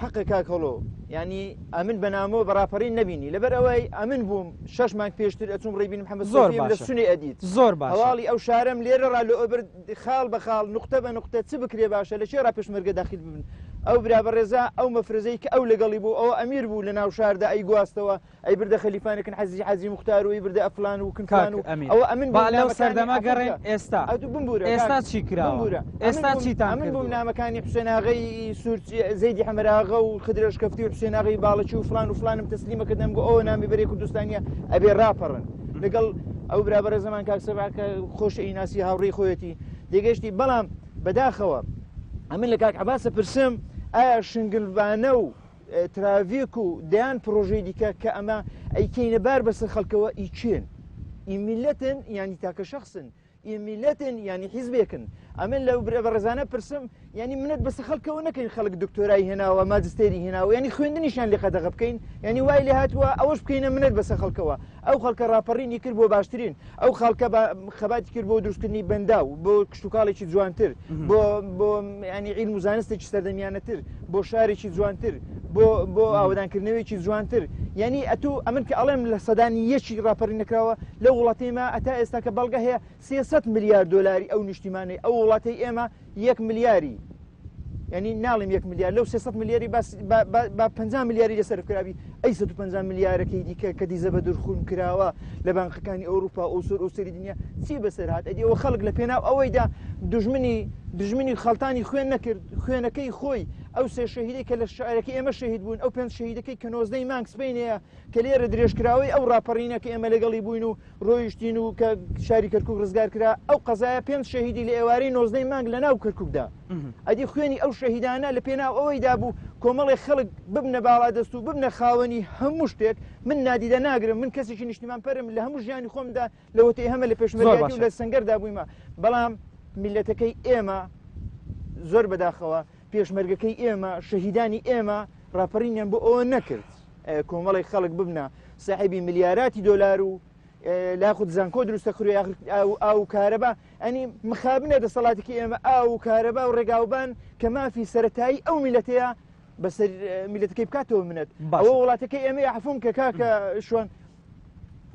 حەقە کاک هەڵۆ ینی ئەمن بەنامۆ بەراپەڕین نبینی لەبەر ئەوەی ئەمن بووم 6 مانگ پێشتر ئەچوم ڕێبین محەممەد زۆر لە سونی ئەدیت زۆر باش هەواڵی ئەو شارەم لێرە لە ئۆبر خاڵ بە خاڵ نقطە بە نقطە چ بکرێ باشە لە چێ ڕاپێشمەرگە داخل ببن ئەو برا بەڕێزا ئەو مەفرزەی کە ئەو لەگەڵی بوو ئەوە ئەمیر بوو لە ناو شاردا ئەی گواستەوە ئەی بردە خەلیفانێکن حەزی مختار و ئەی بردە ئەفلان و کنفان و ئەوە ئەمن لەو سەردەما گەڕێن ئێستا ئێستا چی کراوە ئێستا چیتان من بووم نامەکانی حوسێناغی زەیدی حەمەراغە و خدرەش کەفتی و حوسێناغی باڵەکی و فلان و فلانم تەسلیمەکردم بۆ ئەوە نامی بەرەی کوردستانیە ئەبێ ڕاپەڕن لەگەڵ ئەو برابەرە زەمان کاکسەباکە خۆشە ئیناسی هاوڕێی خۆیەتی دێگەشتی بەڵام بەداخەوە ئەمن لە کاک عەباسە پرسم ئایا شنگلبانە و تراڤیک و دەیان پرۆژەی دیکە کە ئەمە ئەیکەینە بار بەسەر خەڵکەوە ئیچێن ئیمیلەتن ینی تاکە شخصن ئیمیلەتن ینی حیزبێکن ئەمن لەو بەڕێزانە پرسم ینی منەت بەسەر خەڵکەوە نەکەین خەڵک دکتۆرای هێناوە ماجستێری هێناوە ینی خوێندنیشان لێ قەدەغە بکەین ینی وای لێ هاتووە ئەوەش بکەینە منەت بەسەر خەڵکەوە ئەو خەڵکە ڕاپەڕینی کرد بۆ باشترین ئەو خەڵکە خەباتی کرد بۆ دروستکردنی بەندا و بۆ کشتتوکاڵێکی جوانتر بۆ ینی عیلم و زانستێکی سەردەمیانەتر بۆ شارێکی جوانتر بۆ ئاودانکردنەوەیکی جوانتر ینی ئەتوو ئەمن کە ئەڵێم لە سەدانی یەکی ڕاپەڕین نەکراوە لە وڵاتیمە ئەتا ئێستا کە بەڵگە هەیە 300 میلیارد دلاری ئەو نیشتیمانەی ئەو وڵاتی ئێمە 1 میلیاری ینی ناڵم 1 میلیارد لەو 300 میلیاری با 50 میلیاری لەسەر کراوی ئەی 150 میلیارەکەی دیکە کە دیزە بە دوورخون کراوە لە بانقەکانی ئەوروپا ئەوسەر ئەوسەری دنیا چی بەسەر هات ئەدیەوە خەڵک لە پێناو ئەوەیدا دژمنی خەڵتانی خوێن نەکرد خوێنەکەی خۆی ئەو سێ شەهیدەی کە لە شعرەکەی ئێمە شەهید بوون ئەو 5 شەهیدەکەی کە 19 مانگ سبەینەیە کە لێرە درێژکراوەی ئەو ڕاپەڕینە کە ئێمە لەگەڵی بووین و ڕۆیشتین و کە شاری کەرکووک ڕزگار کرا ئەو قەزایە 5 شەهیدی لە ئێوارەی 19 مانگ لە ناو کەرکووکدا ئەدی خوێنی ئەو شەهیدانە لە پێناو ئەوەیدا بوو کۆمەڵی خەڵک ببنە باڵا دەست و ببنە خاوەنی هەموو شتێک من نادیدە ناگرم من کەسێکی نیشتیمان پەرم لە هەموو ژیانی خۆمدا لەوەتەی هەمە لە پێشمەرگاتی و لە سەنگەردا بوویمە بەڵام میلەتەکەی ئێمە زۆر بەداخەوە پێشمەرگەکەی ئێمە شەهیدانی ئێمە ڕاپەڕینیان بۆ ئەوە نەکرد کۆمەڵی خەڵک ببنە ساحیبی ملیاراتی دۆلار و لاخود زانکۆ دروستە خوێ ئاو کارەبا ئەنی مخابنە دەسەڵاتێکی ئێمە ئاو کارەبا و ڕێگاوبان کە مافی سەرەتایی ئەو میلەتەیە بەسەر میلەتەکەی بکاتەوە منێت ئەوە وڵاتەکەی ئێمە حەفوم کە کاکە شوان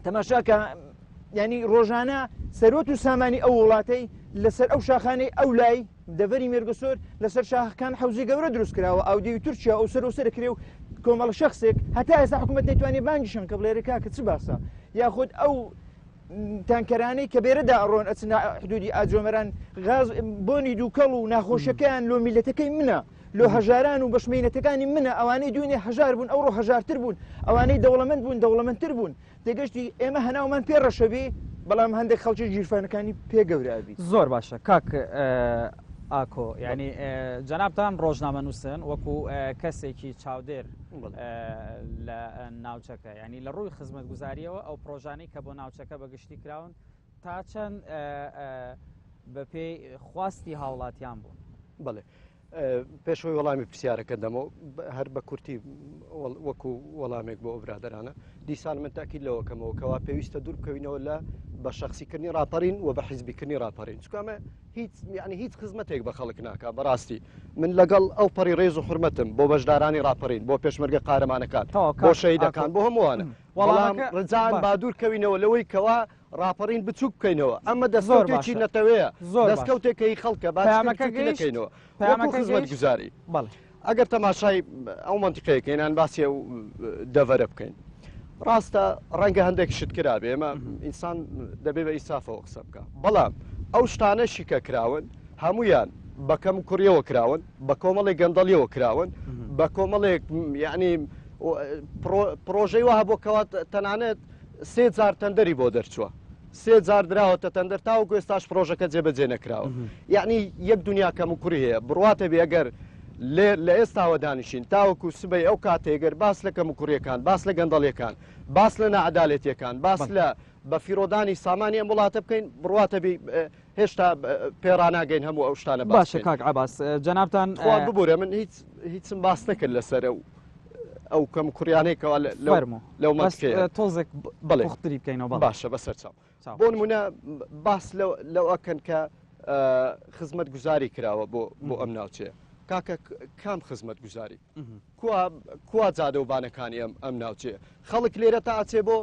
تەماشاکە ینی ڕۆژانە سەرۆت و سامانی ئەو وڵاتەی لەسەر ئەو شاخانەی ئەو لای دەڤەری مێرگسۆر لەسەر شاخەکان حوزی گەورە دروست کراوە ئاودێوی تورکیا ئەو سەرکرێ و کۆمەڵ شخصێک هەتا ئێستا حکوومەت نەیتوانێت بانگیشان کە بڵێرە کاکە چ باسە یاخود ئەو تانکەرانەی کە بێرەدا ئەڕۆن ئەچنە حدودی ئاجۆمەران غاز بۆنی دووکەڵ و ناخۆشەکان لۆ میلەتەکەی منە لۆ هەژاران و بەشمێنەتەکانی منە ئەوانەی دوێنێ هەژار بوون ئەوڕۆ هەژارتر بوون ئەوانەی دەوڵەمەند بوون دەوڵەمەندتر بوون تێگەشتی ئێمە هەناومان پێڕەشەبێ بەڵام هەندێک خەڵکی ژیرفانەکانی پێگەورابی زۆر باشە کاک ئاکۆ ینی جەنابتان ڕۆژنامە نووسن وەکو کەسێکی چاودێر لە ناوچەکە ینی لە ڕووی خزمەت گوزاریەوە ئەو پرۆژانەی کە بۆ ناوچەکە بەگشتی کراون تا چەند بە پێی خواستی هاوڵاتیان بوون بڵێ پێشەوەی وەڵامی پرسیارەکە دەمەوە هەر بە کورتی وەکو وەڵامێک بۆ ئەو برادرانە دیسان من تاکید لەوەکەمەوە کەوا پێویستە دوور بکەوینەوە لە بە شخصیکردنی ڕاپەڕین و بە حیزبیکردنی ڕاپەڕین چکامە هیچ خزمەتێک بە خەڵک ناکە بەڕاستی من لەگەڵ ئەو پەڕی ڕێز و حرمەتم بۆ بەشدارانی ڕاپەڕین بۆ پێشمەرگە قارەمانەکان بۆ شەیدەکان بۆ هەمووانە وەڵام ڕزان با دوورکەوینەوە لەوەی کەوا ڕاپەڕین بچوو بکەینەوە ئەمە دەستکەوتێکی نەتەوەیە دەستکەوتێکەی خەڵکە باشەکەینەوە خزمەت گوزاری ئەگەر تەماشای ئەو منتیقەیەکەینان باسی ئەو دەڤەرە بکەین ڕاستە ڕەنگە هەندێک شت کرابێ ئێمە ئینسان دەبێ بە ئیسافەوە قسە بکە بەڵام ئەو شتانەشی کە کراون هەمویان بە کەم کوڕیەوە کراون بە کۆمەڵێک گەندەڵیەوە کراون بە کۆمەڵێک یعنی پرۆژەی وها بۆکەوە تەنانەت 3000 تەندەری بۆ دەرچووە 3000 دراوەتە تەندەر تاوەکو ئێستاش پرۆژەکە جێبەجێ نەکراوە یعنی یەک دنیا کەم و کوڕی هەیە بڕواتە بێ ئەگەر لە ئێستاوە دانیشین تاوەکو سبەی ئەو کاتێگەر باس لە کەم و کوڕیەکان باس لە گەندەڵیەکان باس لە نەعەدالەتیەکان باس لە بە فیرۆدانی سامانی ئەم وڵاتە بکەین بڕواتە هێشتا پێڕاناگەین هەموو ئەو شتانە باشە کاک عەباس جەنابتان ببوورە من هیچم باس نەکرد لەسەر ئەو کەم کوڕیانەیەکەوە لەو مەسکەیە تۆزێک بەڵێختری بکەینەوە باشە بەسەر چاو بۆ نمونە باس لەو ئەکەن کە خزمەت گوزاری کراوە بۆ ئەم ناوچەیە کاکە کام خزمەت گوزاری کوا جادەوبانەکانی ئەم ناوچەیە خەڵک لێرە تا ئاچێ بۆ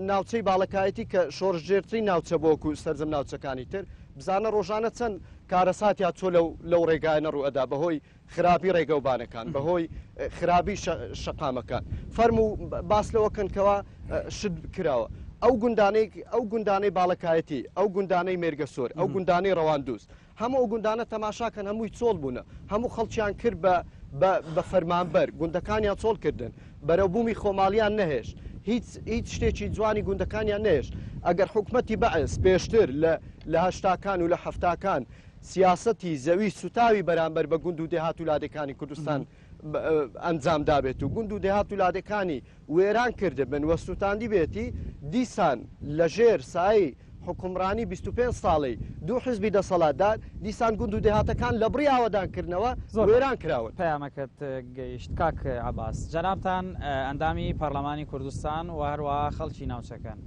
ناوچەی باڵەکایەتی کە شۆڕژێرترین ناوچە بۆکو سەرجەم ناوچەکانی تر بزانە ڕۆژانە چەند کارەساتیا چۆ لەو ڕێگایە نەڕوو ئەدا بەهۆی خراپی ڕێگەوبانەکان بەهۆی خراپی شەقامەکان فەرمو باس لەوەکەنکەوە شت کراوە ئەو گوندانەی باڵەکایەتی ئەو گوندانەی مێرگەسۆر ئەو گوندانەی ڕەواندوست هەموو ئەو گوندانە تەماشاکەن هەمووی چۆڵ بوونە هەموو خەڵکیان کرد بە فەرمانبەر گوندەکانیان چۆڵ کردن بەرەوبوومی خۆماڵیان نەهێش هیچ شتێکی جوانی گوندەکانیان نێش ئەگەر حکومەتی بەعس پێشتر لە هەشتاکان و لە هەفتاکان سیاسەتی زەوی سوتاوی بەرامبەر بە گوند و دێهات وڵاتەکانی کوردستان ئەنجام دابێت و گوند و دێهات وڵاتەکانی وێران کرده بن وە سووتاندی بێتی دیسان لە ژێر سایی حکومڕانی 25 ساڵی دوو حزبی دەسەڵاتدار دیسان گوند و دێهاتەکان لە بڕی ئاوادانکردنەوە وێران کراون پەیامەکەت گەیشت کاک عەباس جەنابتان ئەندامی پەرلەمانی کوردستان و هەروەها خەڵکی ناوچەکان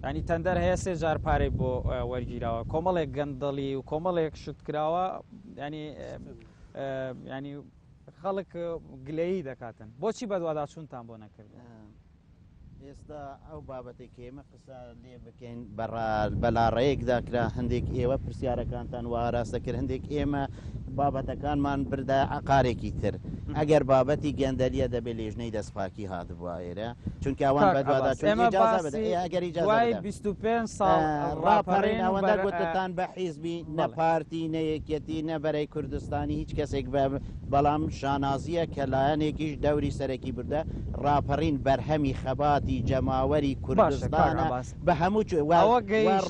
ینی تەندەر هەیە 3 جار پارەی بۆ وەرگیراوە کۆمەڵێک گەندەڵی و کۆمەڵێک شت کراوە ینی خەڵک گلەیی دەکاتن بۆچی بەدواداچوونتان بۆ نەکرد ئێستا ئەو بابەتێک ئێمە قسە لێ بکەین بەلاڕەیەکدا کرا هەندێک ئێوە پرسیارەکانتان و ئاراستە کرد هەندێک ئێمە بابەتەکانمان بردا عقارێکی تر ئەگەر بابەتی گەندەلیە دەبێ لێژنەی دەستپاکی هاتبووە ئێرە چونکە ئەوان بەدواداگەری 25 ساڵ ڕاپەڕین ئەوەندە گوتتان بە حیزبی نەپارتی نەیەکەتی نەبەرەی کوردستانی هیچ کەسێک بەڵام شانازیە کە لایەنێکیش دەوری سەرەکی بردە ڕاپەڕین بەرهەمی خەباتی جەماوەری کوردستانە بە هەموو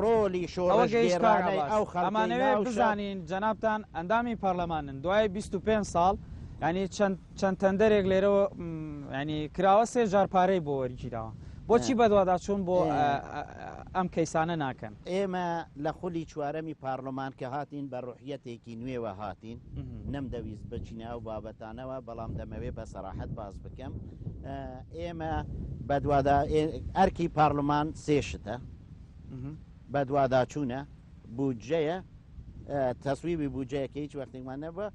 ڕۆلی شۆڕژگێڕانەی ئەو ئەمانەوێت بزانین جەنابتان ئەندامی پەرلەمانن دوای 25 ساڵ ینی چەند تەندەرێک لێرەوە ینی کراوە 3 جار پارەی بۆ وەرگیراوە بۆچی بەدواداچوون بۆ ئەم کەیسانە ناکەن ئێمە لە خولی چوارەمی پارلەمان کە هاتین بە ڕوحیەتێکی نوێوە هاتین نەمدەویست بچینە ئەو بابەتانەوە بەڵام دەمەوێ بە سەراحەت باز بکەم ئێمە ئەرکی پارلەمان سێشتە بەدواداچوونە بودجەیە تەسویبی بودجەیەکە هیچ وەختێکمان نەبووە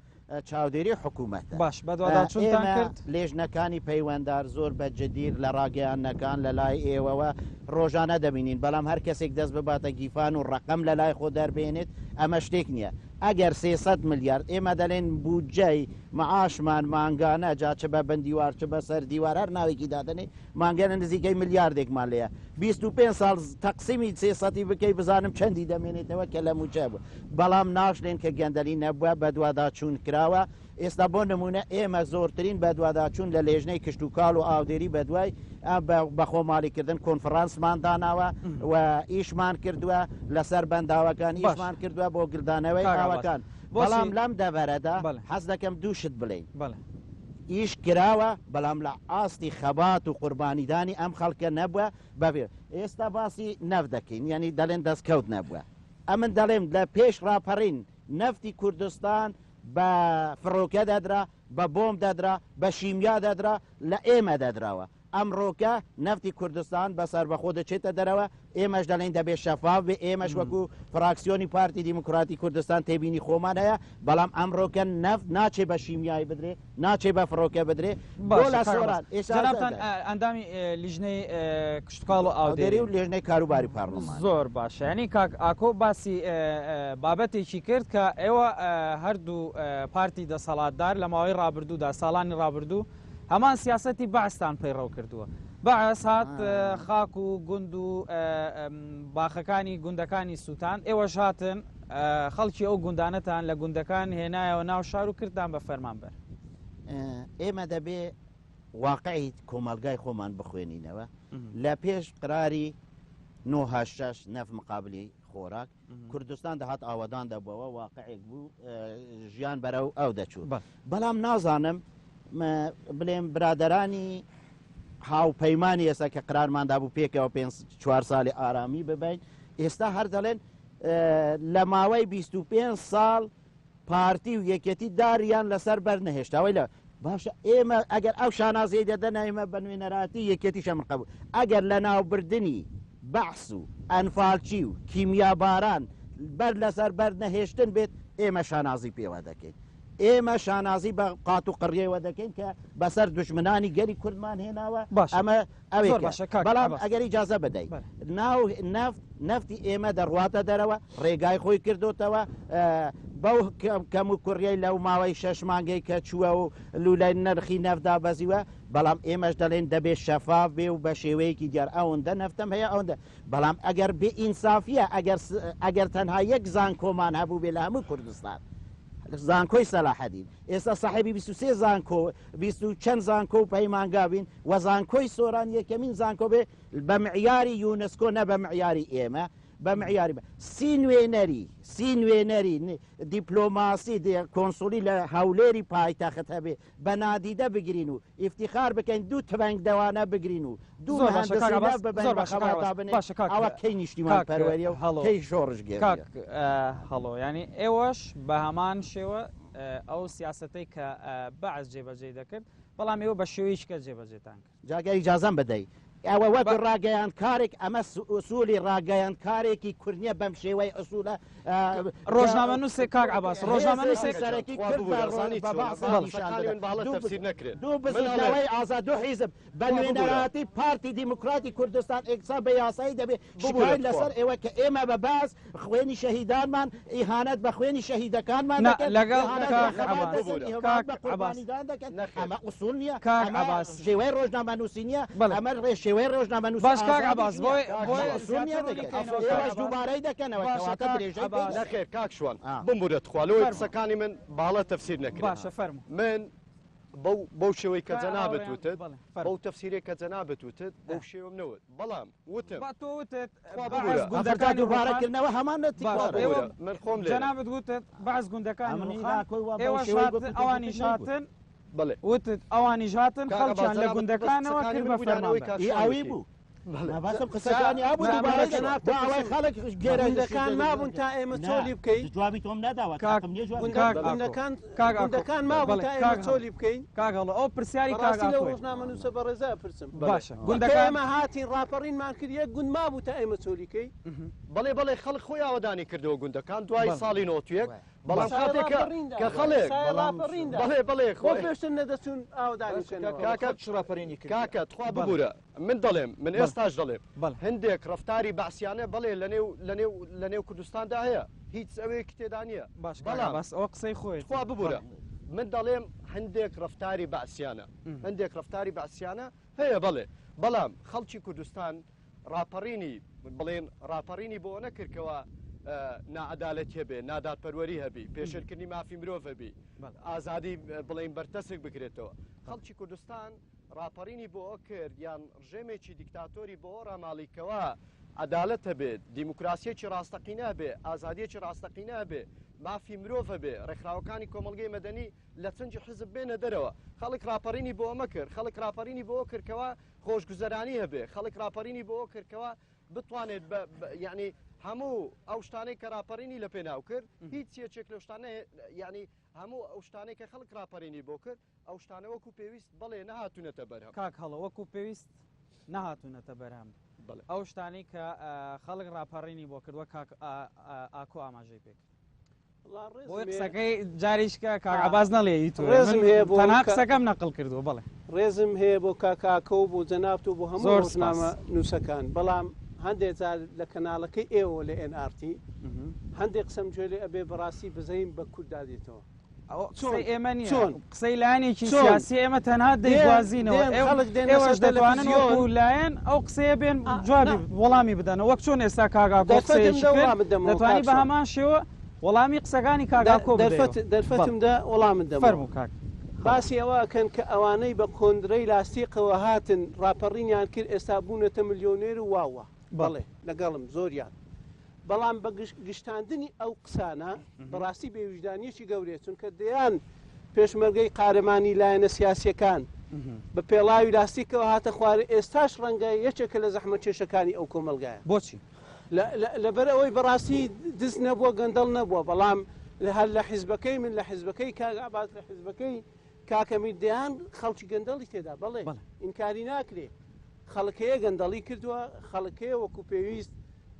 چاودێری حکوومەتە باش بەدواداچوونتان کرد لێژنەکانی پەیوەنددار زۆر بە جدیر لە ڕاگەیانەکان لە لای ئێوەوە ڕۆژانە دەبینین بەڵام هەر کەسێک دەست بباتە گیفان و ڕقم لە لای خۆ دەربێنێت ئەمە شتێک نییە ئەگەر 300 میلیارد ئێمە دەڵێن بودجەی معاشمان مانگانە جاچە بە بەندیوار چ بە سەر دیوار هەر ناوێکی دادنێ مانگەنە نزیکەی میلیاردێکمان لەیە 25 ساڵ تەقسیمی 300 بکەی بزانم چەندی دەمێنێتەوە کە لە موچە بوو بەڵام ناشلێن کە گەندەلی نەبووە بە دوواداچوون کراوە ئێستا بۆ نمونە ئێمە زۆرترین بە دوواداچوون لە لێژنەی کشت و کاڵ و ئاودێری بە دوای بە خۆماڵیکردن کۆنفرانسمان داناوە و ئیشمان کردووە لەسەر بەنداوەکان ئیشمان کردووە بۆ گردانەوەی ئاوەکان بەڵام لەم دەڤەرەدا حەز دەکەم دووشت بڵێن ئیش کراوە بەڵام لە ئاستی خەبات و قوربانیدانی ئەم خەڵکە نەبووە بەبێ ئێستا باسی نەف دەکەین یعنی دەڵێن دەستکەوت نەبووە ئەمن دەڵێم لە پێش ڕاپەڕین نەفتی کوردستان بە فڕۆکە دەدرا بە بۆم دەدرا بە شیمیا دەدرا لە ئێمە دەدراوە ئەمڕۆکە نەفتی کوردستان بەسەر بەخۆ دەچێتە دەرەوە ئێمەش دەڵێن دەبێت شەفاف بێ ئێمەش وەکو فراکسیۆنی پارتی دیموکراتی کوردستان تێبینی خۆمان هەیە بەڵام ئەمڕۆکە نەفت ناچێ بە شیمیایی بدرێ ناچێ بە فڕۆکە بدرێ بۆ لە سۆران جەنابتان ئەندامی لیژنەی کشتکاڵ و ئاودێری و لێژنەی کاروباری پارلەمان زۆر باشە ینی کاک ئاکۆ باسی بابەتێکی کرد کە ئێوە هەردوو پارتی دەسەڵاتدار لە ماوەی ڕابردوودا ساڵانی ڕابردوو هەمان سیاسەتی بەعستان پەیڕەو کردووە بەعس هات خاک و گوند و باخەکانی گوندەکانی سووتان ئێوەش هاتن خەڵکی ئەو گوندانەتان لە گوندەکان هێنایەوە ناو شار و کردان بە فەرمانبەر ئێمە دەبێ واقعی کۆمەلگای خۆمان بخوێنینەوە لە پێش قراری 9 نەف مقابلی خۆراک کوردستان دەهات ئاوادان دەبەوە واقعێک بوو ژیان بەرەو ئەو دەچوو بەڵام نازانم بڵێم برادەرانی هاوپەیمانی ئێستا کە قرارماندا بوو پێکەوە 4 ساڵی ئارامی ببین ئێستا هەر دەڵێن لە ماوەی 25 ساڵ پارتی و یەکەتی داریان لەسەر بەرنەهێشتاوەی لە باشە ئێمە ئەگەر ئەو شانازیی دەدەن ئێمە بە نوێنەراتی یەکەتی شەمن قبول ئەگەر لە ناوبردننی بەحس و ئەنفالچی و کیمیاباران بەر لەسەر بەرنەهێشتن بێت ئێمە شانازی پێوە دەکەین ئێمە شانازی بە قات و قڕیەوە دەکەین کە بەسەر دژمنانی گەری کوردمان هێناوە ئەمە ئەوێ بەڵام ئەگەر ئیجازە بدەیت ناو نەفتی ئێمە دەڕواتە دەرەوە ڕێگای خۆی کردوتەوە بەو کەم و کوڕیای لەو ماوەی 6 مانگەی کە چووە و لولای نرخی نەفدا بەزیوە بەڵام ئێمەش دەڵێن دەبێت شەفاف بێ و بە شێوەیەکی دیار ئەوەندە نەفتم هەیە ئەوەندە بەڵام ئەگەر بێ ئینسافیە ئەگەر تەنها یەک زان کۆمان هەبوو بێ لە هەموو کوردستان زانکۆی سەلاحەدین ئێستا ساحێبی 23 زانکۆ 20 چەند زانکۆ و پەیمانگاوین و زانکۆی سۆران یەکەمین زانکۆ بێ بە معیاری یونسکۆ نە بە معیاری ئێمە بە معیاری سی نوێنەری دیپلۆماسی کۆنسولی لە هەولێری پایتەخت هەبێ بە نادیدە بگرین و ئیفتیخار بکەین دوو تفەنگ دەوانە بگرین و دوو ئەوە کەی نیشتیمان پەروەریە و کەی شۆڕژگێ هەڵۆ ینی ئێوەش بە هەمان شێوە ئەو سیاسەتەی کە بەعز جێبەجێ دەکرد بەڵام ئێوە بە شێوەیەشکە جێبەجێتان کرد جاگەری ئیجازەم بدەیت ئەوە وەک ڕاگەیان کارێک ئەمە ئوسولی ڕاگەیان کارێکی کوردنیە بەم شێوەی ئەسوولە ڕۆژنامە نووسێ کاک عەباس ڕۆژنامە نووسێ سەرەکی تەفسیر نەکرێت دوو بزنەوەی ئازاد و حیزب بە نوێنەراتی پارتی دیموکراتی کوردستان ئێکسا بە یاسایی دەبێت شکایت لەسەر ئێوە کە ئێمە بە باز خوێنی شەهیدانمان ئیهانەت بە خوێنی شەهیدەکانمان لەگەڵ ئەمە ئوسول نییە شێوەی ڕۆژنامە نووسی نییە ئەمە شێوەی ڕۆژنامە نووسی باش کاک عەباس دووبارەی دەکەنەوە نەخێر کاک شوان بمبورێت خوالەوەی قسەکانی من باڵە تەفسیر نەکرێت باشە فەرموو من بەو شێوەی کە جەنابەت وتت بەو تەفسیرێک کە جەنابەت وتت بەو شێوەم نەوت بەڵام وتم دووبارەکردنەوە هەمان من خۆم جەنابەت وتت بەعز گوندەکان ئێوە ئەوانی شاتن وتت ئەوانی ژاتن خەڵکیان لە گوندەکانەوە کرد بە فەرمانبەر ئەوی بوو باسم قسەکانی ئابوو دووبارەی خەڵک گەرەندەکان مابوون تا ئێمە چۆلی بکەین جوابی تۆم نەداوە گوندەکان مابوون تا ئێمە چۆلی بکەین کاگەڵە ئەو پرسیاری کاغاسی لە ڕۆژنامە نووسە بەڕێزە پرسم باشە گوندەکان ئێمە هاتین ڕاپەڕینمان کرد یەک گوند مابوو تا ئێمە چۆلیکەی بەڵێ خەڵک خۆی ئاوادانی کردەوە گوندەکان دوای ساڵی 91 بەڵام کاتێکە کە خەڵێک بەڵێ خۆ پێشتر نەدەچوون ئاودانی کاکە تخوا ببوورە من دەڵێم من ئێستاش دەڵێم بەڵێ. هەندێک ڕفتاری باسییانە بڵێ لە نێو کوردستاندا هەیە هیچ ئەوەیەکی تێدا نییە باش بەڵام بەس ئەوە قسەی خۆی خوا ببوورە من دەڵێم هەندێک ڕفتاری باسییانە هەندێک ڕفتاری باسییانە هەیە بڵێ بەڵام خەڵکی کوردستان ڕاپەڕینی بڵێن ڕاپەڕینی بۆ نەکردکەوە نائەدالەت هەبێ نادادپەروەری هەبی پێشێرکردنی مافی مرۆڤ هەبی ئازادی بڵێن بەرتەسێک بکرێتەوە خەڵکی کوردستان ڕاپەڕینی بۆ ئەو کرد یان ڕژێمێکی دیکتاتۆری بۆ ڕاماڵیکەوە عدالت هەبێت دیموکراسیەکی ڕاستەقینە بێ ئازادیەکی ڕاستەقینە بێ مافی مرۆڤ بێ ڕێکخراوەکانی کۆمەڵگەی مەدەنی لە چەنجی حزب بێنە دەرەوە خەڵک ڕاپەڕینی بۆ ئەمە کرد خەڵک ڕاپەڕینی بۆ کردکەوە خۆشگوزەرانی هەبێ خەڵک ڕاپەڕینی بۆ کردکەوە بتوانێت یعنی هەموو ئەو شتانەی کە ڕاپەڕینی لە پێناو کرد هیچ یەکێک لە شتانە ینی هەموو ئەو شتانەی کە خەڵک ڕاپەڕینی بۆ کرد ئەو شتانە وەکو پێویست بڵێ نەهاتوونەتە بەرهەم کاک هەڵە وەکو پێویست نەهاتوونەتە بەرهەم ئەو شتانی کە خەڵک ڕاپەڕینی بۆ کردووە ئاکۆ ئاماژەی پێک بۆی قسەکەی جاریشکە کاغاباز نەڵێ ڕێزم هەیە بۆ تەنها قسەکەم نەقل کردووە بڵێ ڕێزم هەیە بۆ کاکاکە و بۆ جەنابت و بۆ هەموو ڕۆژنامە نووسەکان بەڵام هەندێک جار لە کەناڵەکەی ئێوە لە NRT هەندێک قسەم گوێ لێ ئەبێ بەڕاستی بزەین بە کورد دادێتەوە ئێمە نیە قسەی لایەنێکی سیاسی ئێمە تەنها دەیگوازینەوە ئێوەش دەتوانن وەکو لایەن ئەو قسەیە بێن جوابی وەڵامی بدەنەوە وەک چۆن ئێستا کاگاکۆ قسەیەکی کرد دەتوانی بە هەمان شێوە وەڵامی قسەکانی کاگاکۆ دەرفەتمدا وەڵامت دەم فەرموو کاک باسی ئەوەکەن کە ئەوانەی بە کۆندرەی لاستیقەوە هاتن ڕاپەڕینیان کرد ئێستا بوونەتە ملیۆنێر و واوە بەڵێ لەگەڵم زۆریان بەڵام بە گشتاندنی ئەو قسانە بەڕاستی بێوجدانیەکی گەورەیە چونکە دەیان پێشمەرگەی قارەمانی لایەنە سیاسیەکان بە پێڵاوی لاستیکەوە هاتە خوارە ئێستاش ڕەنگە یەکێکە لە زەحمە کێشەکانی ئەو کۆمەلگایە بۆچی لەبەر ئەوەی بەڕاستی دز نەبووە گەندەڵ نەبووە بەڵام هەر لە حیزبەکەی من لە حیزبەکەی کاگابات لە حیزبەکەی کاکەمی دەیان خەڵکی گەندەڵی تێدا بەڵێ ئینکاری ناکرێ خەڵکەیە گەندەڵی کردووە خەڵکەیە وەکو پێویست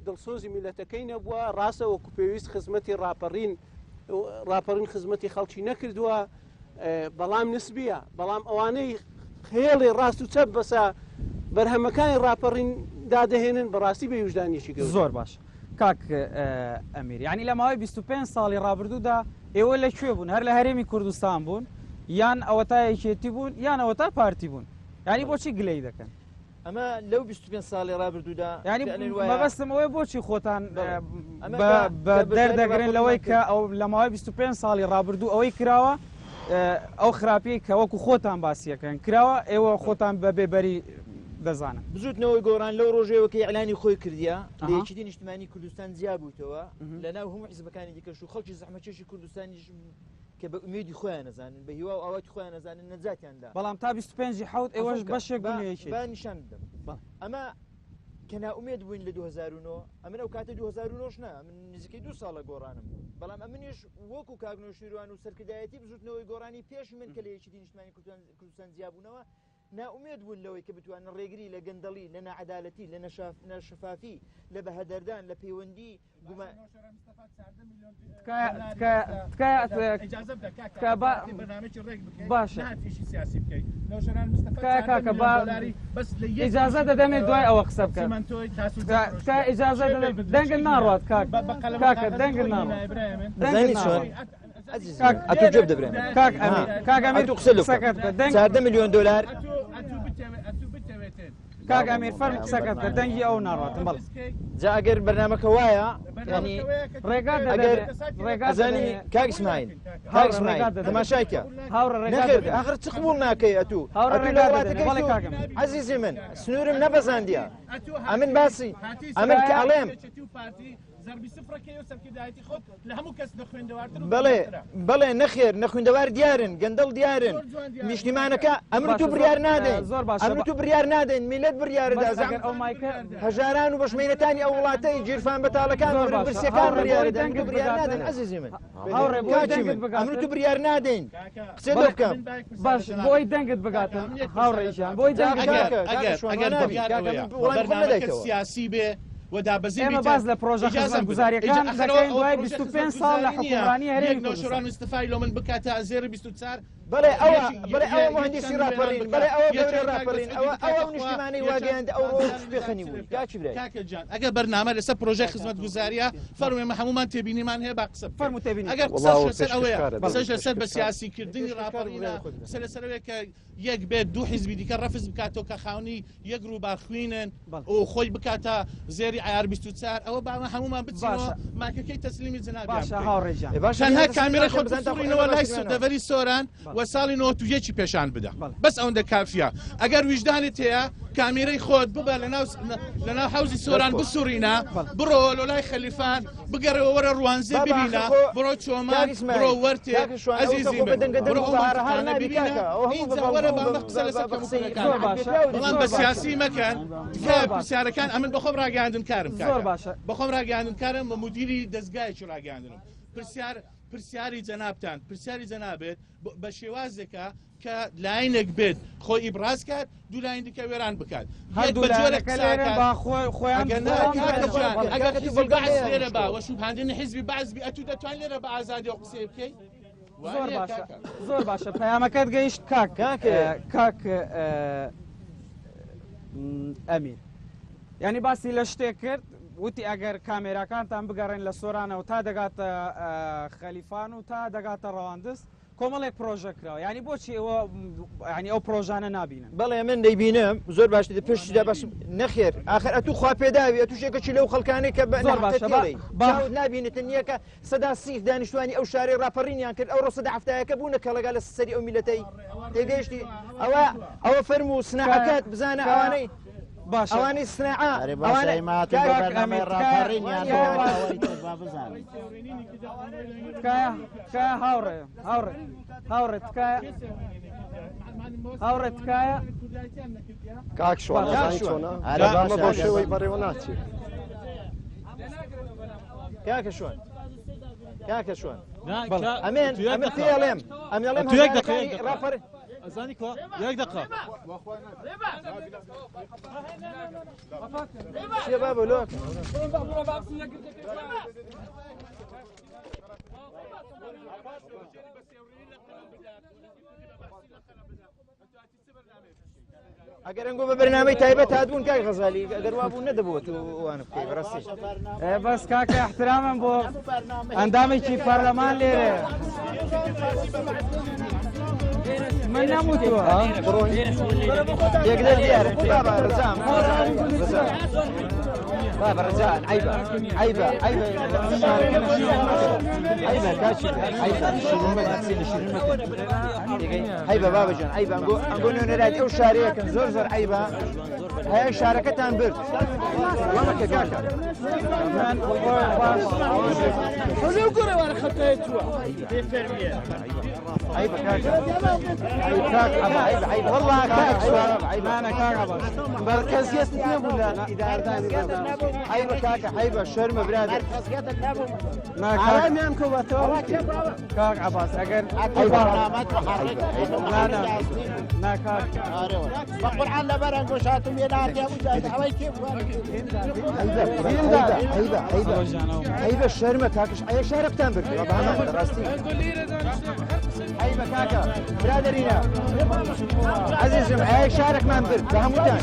دڵسۆزی میلەتەکەی نەبووە ڕاستە وەکو پێویست خزمەتی ڕاپەڕین خزمەتی خەڵکی نەکردووە بەڵام نسبیە بەڵام ئەوانەی خێڵی ڕاست و چەپ بەسە بەرهەمەکانی ڕاپەڕین دادەهێنن بەڕاستی بێوجدانیەکی گەورە زۆر باش کاک ئەمیر ینی لە ماوەی 25 ساڵی ڕابردوودا ئێوە لەکوێ بوون هەر لە هەرێمی کوردستان بوون یان ئەوە تا یەکێتی بوون یان ئەوە تا پارتی بوون ینی بۆچی گلەی دەکەن ئەمە لەو 25 ساڵی ڕابردوودا ینی مەبەستم ئەوەی بۆچی خۆتان بە دەردەگرن لەوەی کە ئەو لە ماوەی 25 ساڵی ڕابردوو ئەوەی کراوە ئەو خراپی کە وەکو خۆتان باسیەکەن کراوە ئێوە خۆتان بە بێبەری دەزانم بزوتنەوەی گۆڕان لەو ڕۆژەوەکە ئەعلانی خۆی کردیە لە یەکێتی نیشتیمانی کوردستان زیاد بوویتەوە لەناو هەموو حیزبەکانی دیکەش و خەڵکی زەحمەتکێشی کوردستانیش کە بە ئومێدی خۆیان نەزانن بە هیوا و ئاواتی خۆیان نەزانن نەجاتیاندا بەڵام تا 25 حوت ئێوەش بەشێک بوونەیەکی با نیشان بدەم ئەمە کە ناومێد بووین لە 2009 ئەمن ئەو کاتە 2009 نا من نزیکەی 2 ساڵە گۆڕانم بەڵام ئەمنیش وەکو کاگنۆ شیروان و سەرکردایەتی بزوتنەوەی گۆڕانی پێش من کە لە یەکێتی نیشتیمانی کوردستان زیاد بوونەوە ناومێد بوون لەوەی کە بتوانن ڕێگری لە گەندەڵی لە نەعەدالەتی لە نەشەفافی لە بەهەدەردان لە پەیوەندی ئیجازە دەدەمێت دوای ئەوە قسە بکەن ئیجازە دەنگن ناڕات کاکە دەنگن ناڕات ئەتو جێب دەبرێن کاک ئەمیر تو قسە لەکەت 4 میلیۆن دلار کاک ئەمیر فەرمی قسەکەت کە دەنگی ئەو ناڕاتم بەڵێ جا ئەگەر بەرنامەکە وایە ینی ڕێگازانی کاک ئیسماعیل تەماشایکە ئاخر چ قبوڵ ناکەی ئەتو عەزیزی من سنوورم نەبەزاندیە ئەمن باسی ئەمن کە ئەڵێم بەڵێ نەخێر نەخوێندەوار دیارن گەندەڵ دیارن نیشتیمانەکە ئەمر تو بریار نادەین ئەمر تو بریار نادەین میلەت بریارەدا هەژاران و بەشمێنەتانی ئەو وڵاتەی گیرفان بەتاڵەکان برسیەکان بریار نادەین عەزیزی من ئەمر تو بریار نادەین قسە لێ بکەم باش بۆی دەنگت بگاتن هاوڕێژیان بۆی دەنگەکە سیاسی بێ ئێمە باز لە پرۆژە خزمەتگوزاریەکان دەکەین دوای 25 ساڵ لە حکومڕانی هەرێمی نۆشەران مستەفای لۆ من بکاتە زێر 24 بەڵێ ئەوە مهندسی راپەڕین بەڵێ ئەوە گەورە راپەڕین ئەوە نیشتیمانەی واگەیاند ئەو ڕۆژ پێخەنی بووی کاچی برای کاکەجان ئەگەر بەرنامە لەسەر پرۆژەی خزمەتگوزاریە فەرموێمە هەمومان تێبینیمان هەیە با قسە فەرموو تێبینی ئەگەر قسەش لەسەر ئەوەیە قسەش لەسەر بە سیاسیکردنی راپەڕینە قسە لەسەرەوەی کە یەک بێت دوو حیزبی دیکە ڕەفز بکاتەوە کە خاونی یەک ڕووبار خوێنن و خۆی بکاتە زێری عیار 24 ئەوە باوە هەمومان بچینەوە ماکەکەی تەسلیمی جنابیان باشە هاوڕێژیان تەنها کامێرە خۆ بسوڕینەوە لای سودەڤەری سۆران و ساڵی 91 پێشان بدە بەس ئەوەندە کافیە ئەگەر ویژدانت هەیە کامێرەی خۆت ببە لەناو حوزی سۆران بسوڕینە بڕۆ لەلای خەلیفان بگەڕەوە وەرە ڕوانزێ ببینە بڕۆ چۆمان بڕۆ وەرتێ عەزیزی من بڕۆ ئەومانتانە ببینە هینجا وەرە بامە قسە لەسەر کەموکەکان بەڵام بە سیاسی مەکەن تکە پرسیارەکان ئەمن بەخۆم ڕاگەاندن کارم بەخۆم ڕاگەاندن کارم بە مدیری دەستگایەکی ڕاگەاندنم پرسیاری جەنابتان پرسیاری جەنابێت بە شێوازێکە کە لاینێک بێت خۆی ئیبراز کات دوو لاین دیکە وێران بکات لێرە با وەشوبهاندنی حیزبی بەعزبی ئەتو دەتوان لێرە بە ئازادی و قسەی بکەیت زۆر باشە پەیامەکەت گەیشت کاک ئەمیر ینی باسی لە شتێک کرد وتی ئەگەر کامێراکانتان بگەڕێن لە سۆرانەوە تا دەگاتە خەلیفان و تا دەگاتە ڕەواندز کۆمەڵێک پرۆژە کراوە ینی بۆچی ئەوە ینی ئەو پرۆژانە نابینن بەڵێ من دەیبینم زۆر باش پشتیدا باش نەخێر ئاخر ئەتوو خوا پێداوی ئەتو شێکەکی لەو خەڵکانەی کە نابینێتن نییە کە سەدا سیف دانیشتوانی ئەو شارەی ڕاپەڕینیان کرد ئەو ڕۆ سەدا هەفتایەکە بوونە کە لەگەڵ لە سەری ئەو میلەتەی تێگەیشتی ئەوە فەرمو و سناعەکەت بزانە ئەوانەی باش ئەوانی سناعە ئەوانەی ماتەمەی ڕاپەڕینیان تکایە هاوڕێ تکایە کاک شوانە بۆ شێوەی بەڕێوە ناچێت کاکە شوان ئەمێن پێڵێم ئەمێڵێم ڕاپەڕ ئەزانی کە یەک دقه چیە بابە لۆک ئەگەر ئەنگۆ بە بەرنامەی تایبەت هاتبوون کاک غەزالی ئەگەر وابوو نەدەبووە وانە بکەی بەڕاستی بەس کاکە احترامم بۆ ئەندامێکی پەرلەمان لێرە من نەموتووە یەکدەر دیارە بابە ڕزام بابە ڕزان عیبە عیبە بابە جان عیبە ئەنگۆ نوێنەرایەتی ئەو شارەیەکن زۆر عیبە هەیە شارەکەتان برد وەمەکە کاکە عيب كاك عيب والله كاك انا كاك مركزية نبو لا عيب كاك عيب الشرم برادر ما كاك ميام كوباتو كاك عباس اگر برنامج محرك لا كاك بقول على برا قشاتم ينار يا مجاهد حوي كيف عيب الشرم كاكش اي شارك تنبر بابا راستي عيبة كاكا برادرينا عزيزم اي شارك من برد بهموتان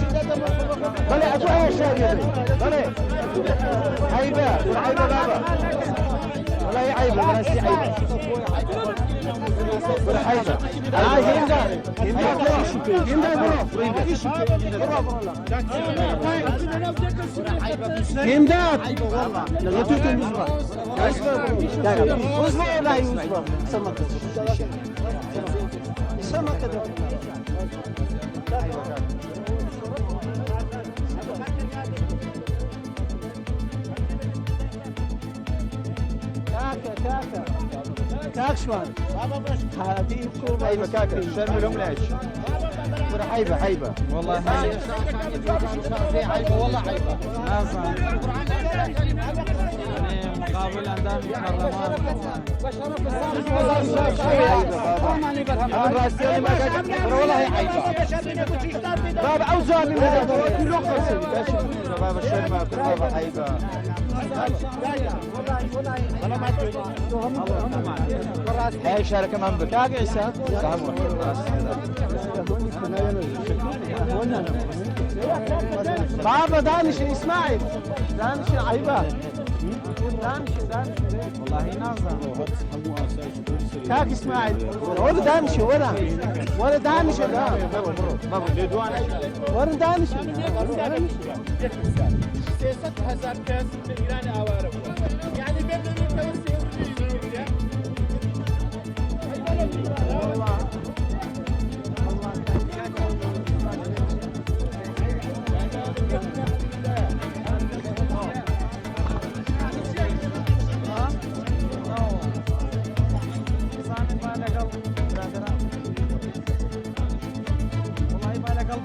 بلي اتو اي شارك بلي عيبة بابا والله عيبة ناسي عيبة امداد لغتوك المزرعة وزمه لا يوزبه سمك كاك شوان عيبة كاكا شرم لهم ليش عيبة والله عيبة والله عيبة مقابل أندام البرلمان والله عيبة بابا أوزاني بابا الشرمة بابا عيبة هاي شاركة من بك بابا دانش اسماعيل دانش عيبة دانش والله نازم كاك اسماعيل ولا دانش ولا دانش ولا دانش 300,000 کەس لە ئیرانی ئاوارە بووە یعنی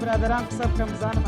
برادران قسە بکەم بزانم